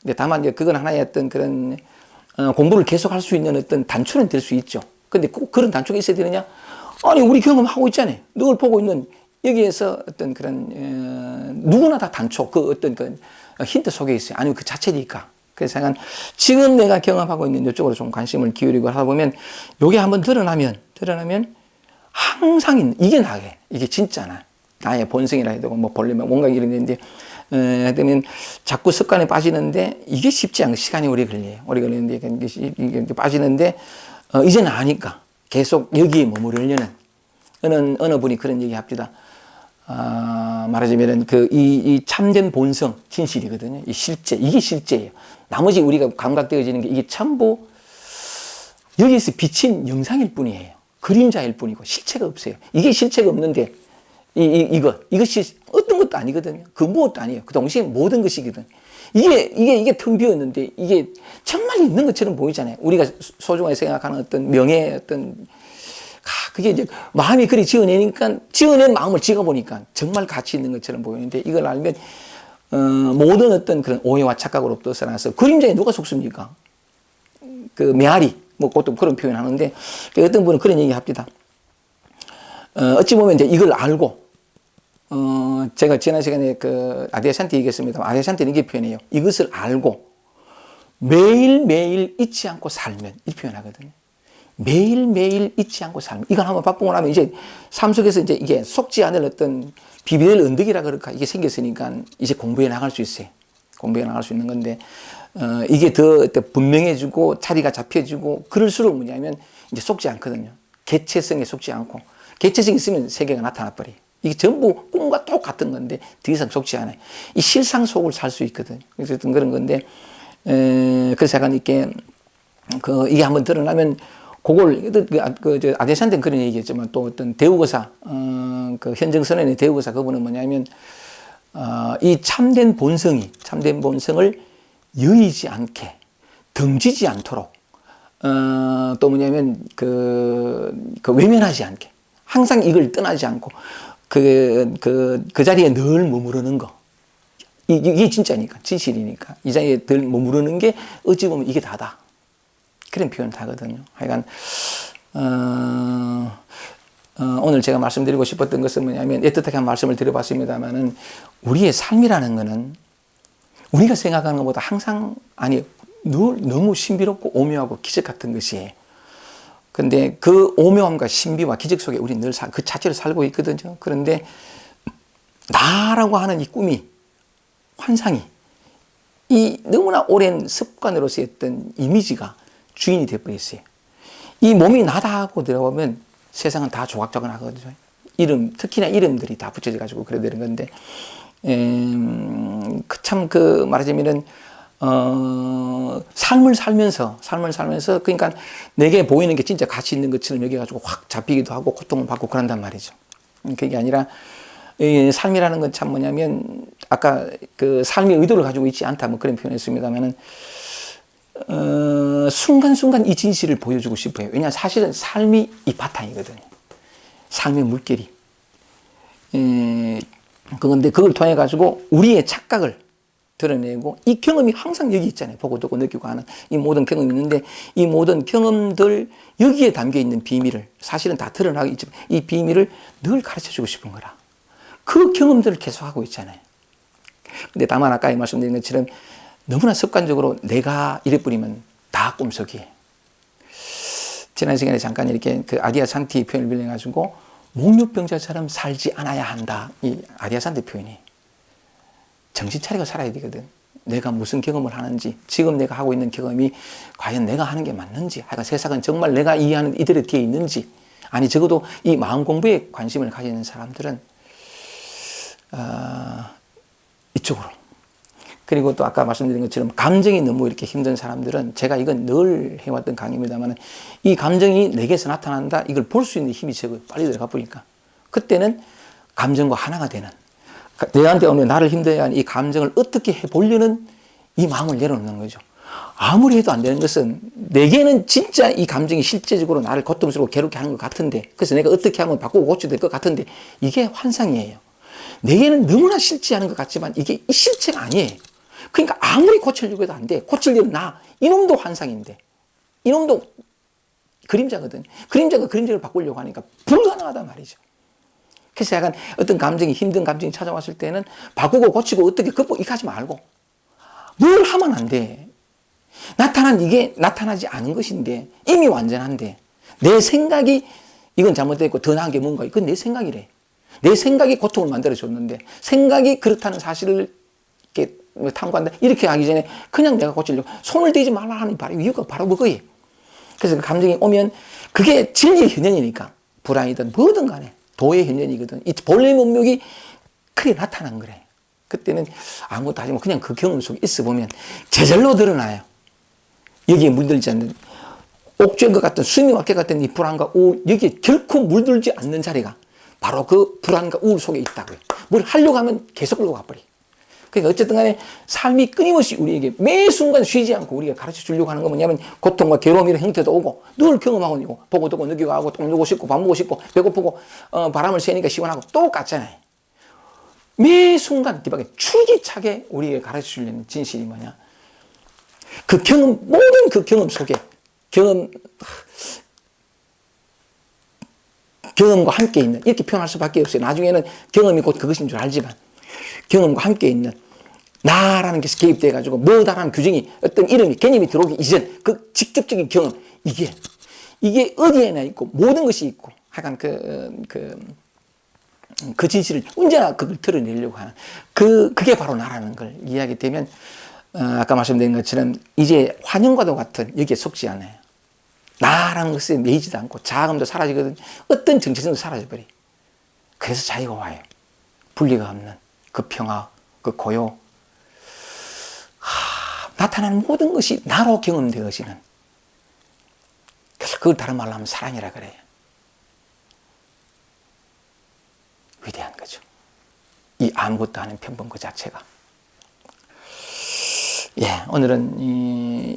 근데 다만 이제 그건 하나의 어떤 그런, 공부를 계속 할 수 있는 어떤 단초는 될 수 있죠. 근데 꼭 그런 단초가 있어야 되느냐? 아니, 우리 경험하고 있잖아요. 늘 보고 있는, 여기에서 어떤 그런, 누구나 다 단초, 어떤 힌트 속에 있어요. 아니면 그 자체니까. 그래서 약간 지금 내가 경험하고 있는 이쪽으로 좀 관심을 기울이고 하다 보면, 요게 한번 드러나면 항상 이게 나게, 이게 진짜나. 나의 본성이라 해도 뭐 본래면 뭔가 이런 데인데, 그러면 자꾸 습관에 빠지는데, 이게 쉽지 않고 시간이 오래 걸려요. 오래 걸리는데, 이게 빠지는데, 이제는 아니까 계속 여기에 머무르려는, 어느 분이 그런 얘기 합니다. 말하자면 이 참된 본성, 진실이거든요. 이 실제, 이게 실제예요. 나머지 우리가 감각되어지는 게 이게 전부 여기에서 비친 영상일 뿐이에요. 그림자일 뿐이고 실체가 없어요. 이게 실체가 없는데 이것이 어떤 것도 아니거든요. 그 무엇도 아니에요. 그 동시에 모든 것이거든. 이게 텅 비었는데 이게 정말 있는 것처럼 보이잖아요. 우리가 소중하게 생각하는 어떤 명예, 그게 이제 마음이 그리 지어낸 마음을 찍어보니까 정말 가치 있는 것처럼 보이는데, 이걸 알면, 모든 어떤 그런 오해와 착각으로부터 벗어나서, 그림자에 누가 속습니까? 메아리, 뭐, 그것도 그런 표현 하는데, 어떤 분은 그런 얘기 합니다. 어찌 보면 이제 이걸 알고, 제가 지난 시간에 아디아샨테 얘기했습니다. 아디아샨테는 이게 표현해요. 이것을 알고, 매일매일 잊지 않고 살면 이렇게 표현하거든요. 매일매일 잊지 않고 살면. 이걸 한번 바꾸고 나면 이제 삶 속에서 이제 이게 속지 않을 어떤 비빌 언덕이라 그럴까 이게 생겼으니까 이제 공부해 나갈 수 있어요. 공부해 나갈 수 있는 건데 이게 더 분명해지고 자리가 잡혀지고 그럴수록 뭐냐면 이제 속지 않거든요. 개체성에 속지 않고 개체성이 있으면 세계가 나타나 버려요. 이게 전부 꿈과 똑같은 건데 더 이상 속지 않아요. 이 실상 속을 살 수 있거든요. 그래서 어떤 그런 건데 그래서 약간 이렇게 이게 한번 드러나면 그걸 아데산테는 그런 얘기했지만 또 어떤 대우거사 그 현정선언의 대우거사 그분은 뭐냐면 이 참된 본성을 여의지 않게 등지지 않도록 또 뭐냐면 그 외면하지 않게 항상 이걸 떠나지 않고 그 자리에 늘 머무르는 거 이게 진짜니까 진실이니까 이 자리에 늘 머무르는 게 어찌 보면 이게 다다 그런 표현을 하거든요. 하여간 오늘 제가 말씀드리고 싶었던 것은 뭐냐면 애틋하게 한 말씀을 드려봤습니다만은 우리의 삶이라는 거는 우리가 생각하는 것보다 항상 늘 너무 신비롭고 오묘하고 기적 같은 것이에요. 근데 그 오묘함과 신비와 기적 속에 우리 늘 그 자체를 살고 있거든요. 그런데 나라고 하는 이 꿈이 환상이 이 너무나 오랜 습관으로서 했던 이미지가 주인이 되어버렸어요. 이 몸이 나다 하고 들어보면 세상은 다 조각조각하거든요. 특히나 이름들이 다 붙여져 가지고 그래야 되는 건데 참 말하자면은 삶을 살면서 그러니까 내게 보이는 게 진짜 가치 있는 것처럼 여겨가지고 확 잡히기도 하고 고통을 받고 그런단 말이죠. 그게 아니라 삶이라는 건 참 뭐냐면 아까 그 삶의 의도를 가지고 있지 않다 뭐 그런 표현했습니다만은 순간순간 이 진실을 보여주고 싶어요. 왜냐하면 사실은 삶이 이 바탕이거든요. 삶의 물결이. 그런데 그걸 통해 가지고 우리의 착각을 드러내고 이 경험이 항상 여기 있잖아요. 보고 듣고 느끼고 하는 이 모든 경험이 있는데 이 모든 경험들 여기에 담겨 있는 비밀을 사실은 다 드러나고 있지만 이 비밀을 늘 가르쳐 주고 싶은 거라. 그 경험들을 계속하고 있잖아요. 근데 다만 아까 말씀드린 것처럼 너무나 습관적으로 내가 이래버리면 다 꿈속이에요. 지난 시간에 잠깐 이렇게 그 아디아산티 표현을 빌려가지고 목류병자처럼 살지 않아야 한다. 이 아디아산티 표현이. 정신 차리고 살아야 되거든. 내가 무슨 경험을 하는지, 지금 내가 하고 있는 경험이 과연 내가 하는 게 맞는지, 하여간 세상은 정말 내가 이해하는 이들의 뒤에 있는지, 아니 적어도 이 마음 공부에 관심을 가지는 사람들은 이쪽으로. 그리고 또 아까 말씀드린 것처럼 감정이 너무 이렇게 힘든 사람들은 제가 이건 늘 해왔던 강의입니다만 이 감정이 내게서 나타난다. 이걸 볼 수 있는 힘이 적어요. 빨리 들어가 보니까. 그때는 감정과 하나가 되는 내한테 오는 나를 힘들게 하는 이 감정을 어떻게 해보려는 이 마음을 내려놓는 거죠. 아무리 해도 안 되는 것은 내게는 진짜 이 감정이 실제적으로 나를 고통스럽고 괴롭게 하는 것 같은데 그래서 내가 어떻게 하면 바꾸고 고쳐야 될 것 같은데 이게 환상이에요. 내게는 너무나 실지 않은 것 같지만 이게 실체가 아니에요. 그러니까 아무리 고치려고 해도 안 돼. 고치려면 이놈도 환상인데 이놈도 그림자거든. 그림자가 그림자를 바꾸려고 하니까 불가능하단 말이죠. 그래서 약간 어떤 감정이 힘든 감정이 찾아왔을 때는 바꾸고 고치고 어떻게 극복 이렇게 하지 말고 뭘 하면 안 돼. 이게 나타나지 않은 것인데 이미 완전한데 내 생각이 이건 잘못됐고 더 나은 게 뭔가 이건 내 생각이래. 내 생각이 고통을 만들어줬는데 생각이 그렇다는 사실을 이렇게 탐구한다. 이렇게 하기 전에 그냥 내가 고치려고 손을 대지 말라 하는 이유가 바로 그거예요. 그래서 그 감정이 오면 그게 진리의 현현이니까 불안이든 뭐든 간에 도의 현현이거든. 이 본래 면목이 크게 나타난 거래. 그때는 아무것도 하지 말고 그냥 그 경험 속에 있어 보면 저절로 드러나요. 여기에 물들지 않는 옥죄인 것 같은 숨이 막힐 것 같은 이 불안과 우울 여기에 결코 물들지 않는 자리가 바로 그 불안과 우울 속에 있다고요. 뭘 하려고 하면 계속 끌고 가버려. 그러니까 어쨌든 간에 삶이 끊임없이 우리에게 매 순간 쉬지 않고 우리가 가르쳐 주려고 하는 건 뭐냐면 고통과 괴로움 이런 형태도 오고 늘 경험하고 있고 보고 듣고 느끼고 하고 똥 누고 싶고 밥 먹고 싶고 배고프고 바람을 쐬니까 시원하고 똑같잖아요. 매 순간 뒤밖에 출기차게 우리에게 가르쳐 주려는 진실이 뭐냐. 그 경험 모든 그 경험 속에 경험과 함께 있는 이렇게 표현할 수밖에 없어요. 나중에는 경험이 곧 그것인 줄 알지만 경험과 함께 있는 나라는 것이 개입돼가지고 뭐다라는 규정이 어떤 이름이 개념이 들어오기 이전 그 직접적인 경험 이게 어디에나 있고 모든 것이 있고 하여간 그 진실을 언제나 그걸 드러내려고 하는 그게 바로 나라는 걸 이해하게 되면 아까 말씀드린 것처럼 이제 환영과도 같은 여기에 속지 않아요. 나라는 것에 매이지도 않고 자아감도 사라지거든. 어떤 정체성도 사라져버려. 그래서 자유가 와요. 분리가 없는 그 평화, 그 고요. 나타나는 모든 것이 나로 경험되어지는. 그래서 그걸 다른 말로 하면 사랑이라 그래요. 위대한 거죠. 이 아무것도 아닌 평범 그 자체가. 예, 오늘은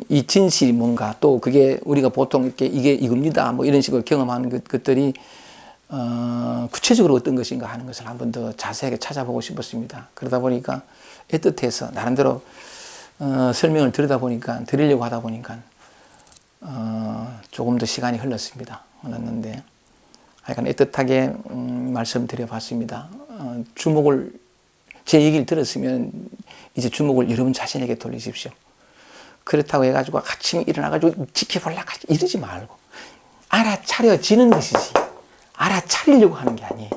이 진실이 뭔가 또 그게 우리가 보통 이렇게 이게 이겁니다. 뭐 이런 식으로 경험하는 것들이 구체적으로 어떤 것인가 하는 것을 한번 더 자세하게 찾아보고 싶었습니다. 그러다 보니까 애틋해서 나름대로 설명을 드리려고 하다 보니까 조금 더 시간이 흘렀는데 하여간 애틋하게 말씀드려봤습니다. 제 얘기를 들었으면 이제 주목을 여러분 자신에게 돌리십시오. 그렇다고 해가지고 아침에 일어나가지고 지켜보려고 이러지 말고 알아차려지는 것이지 알아차리려고 하는 게 아니에요.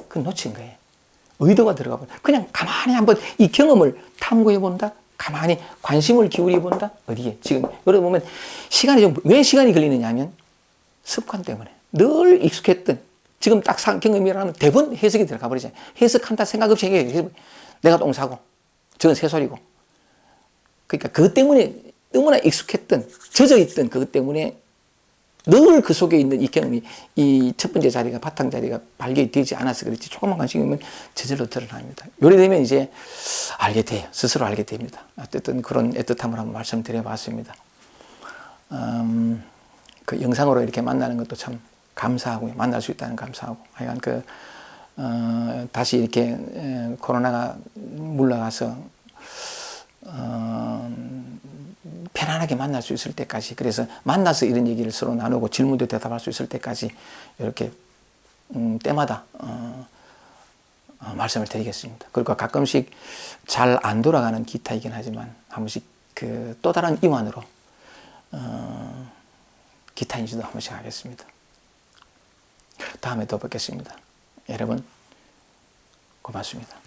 그건 놓친 거예요. 의도가 들어가 버려. 그냥 가만히 한번 이 경험을 탐구해 본다. 가만히 관심을 기울여 본다. 어디에? 지금 여러분 보면 왜 시간이 걸리느냐 하면 습관 때문에 늘 익숙했던 지금 딱 경험이라면 대부분 해석이 들어가 버리잖아요. 해석한다 생각 없이 해석해. 내가 똥 싸고 저건 새소리고. 그러니까 그것 때문에 너무나 익숙했던 젖어있던 그것 때문에 늘 그 속에 있는 이 경험이 이 첫 번째 자리가 바탕 자리가 발견이 되지 않아서 그렇지 조금만 관심이면 저절로 드러납니다. 요래되면 이제 알게 돼요. 스스로 알게 됩니다. 어쨌든 그런 애틋함을 한번 말씀드려봤습니다. 그 영상으로 이렇게 만나는 것도 참 감사하고요. 만날 수 있다는 감사하고 하여간 다시 이렇게 코로나가 물러가서 편안하게 만날 수 있을 때까지 그래서 만나서 이런 얘기를 서로 나누고 질문도 대답할 수 있을 때까지 이렇게 때마다 말씀을 드리겠습니다. 그리고 가끔씩 잘 안 돌아가는 기타이긴 하지만 한 번씩 또 다른 이완으로 기타 인지도 한 번씩 하겠습니다. 다음에 또 뵙겠습니다. 여러분 고맙습니다.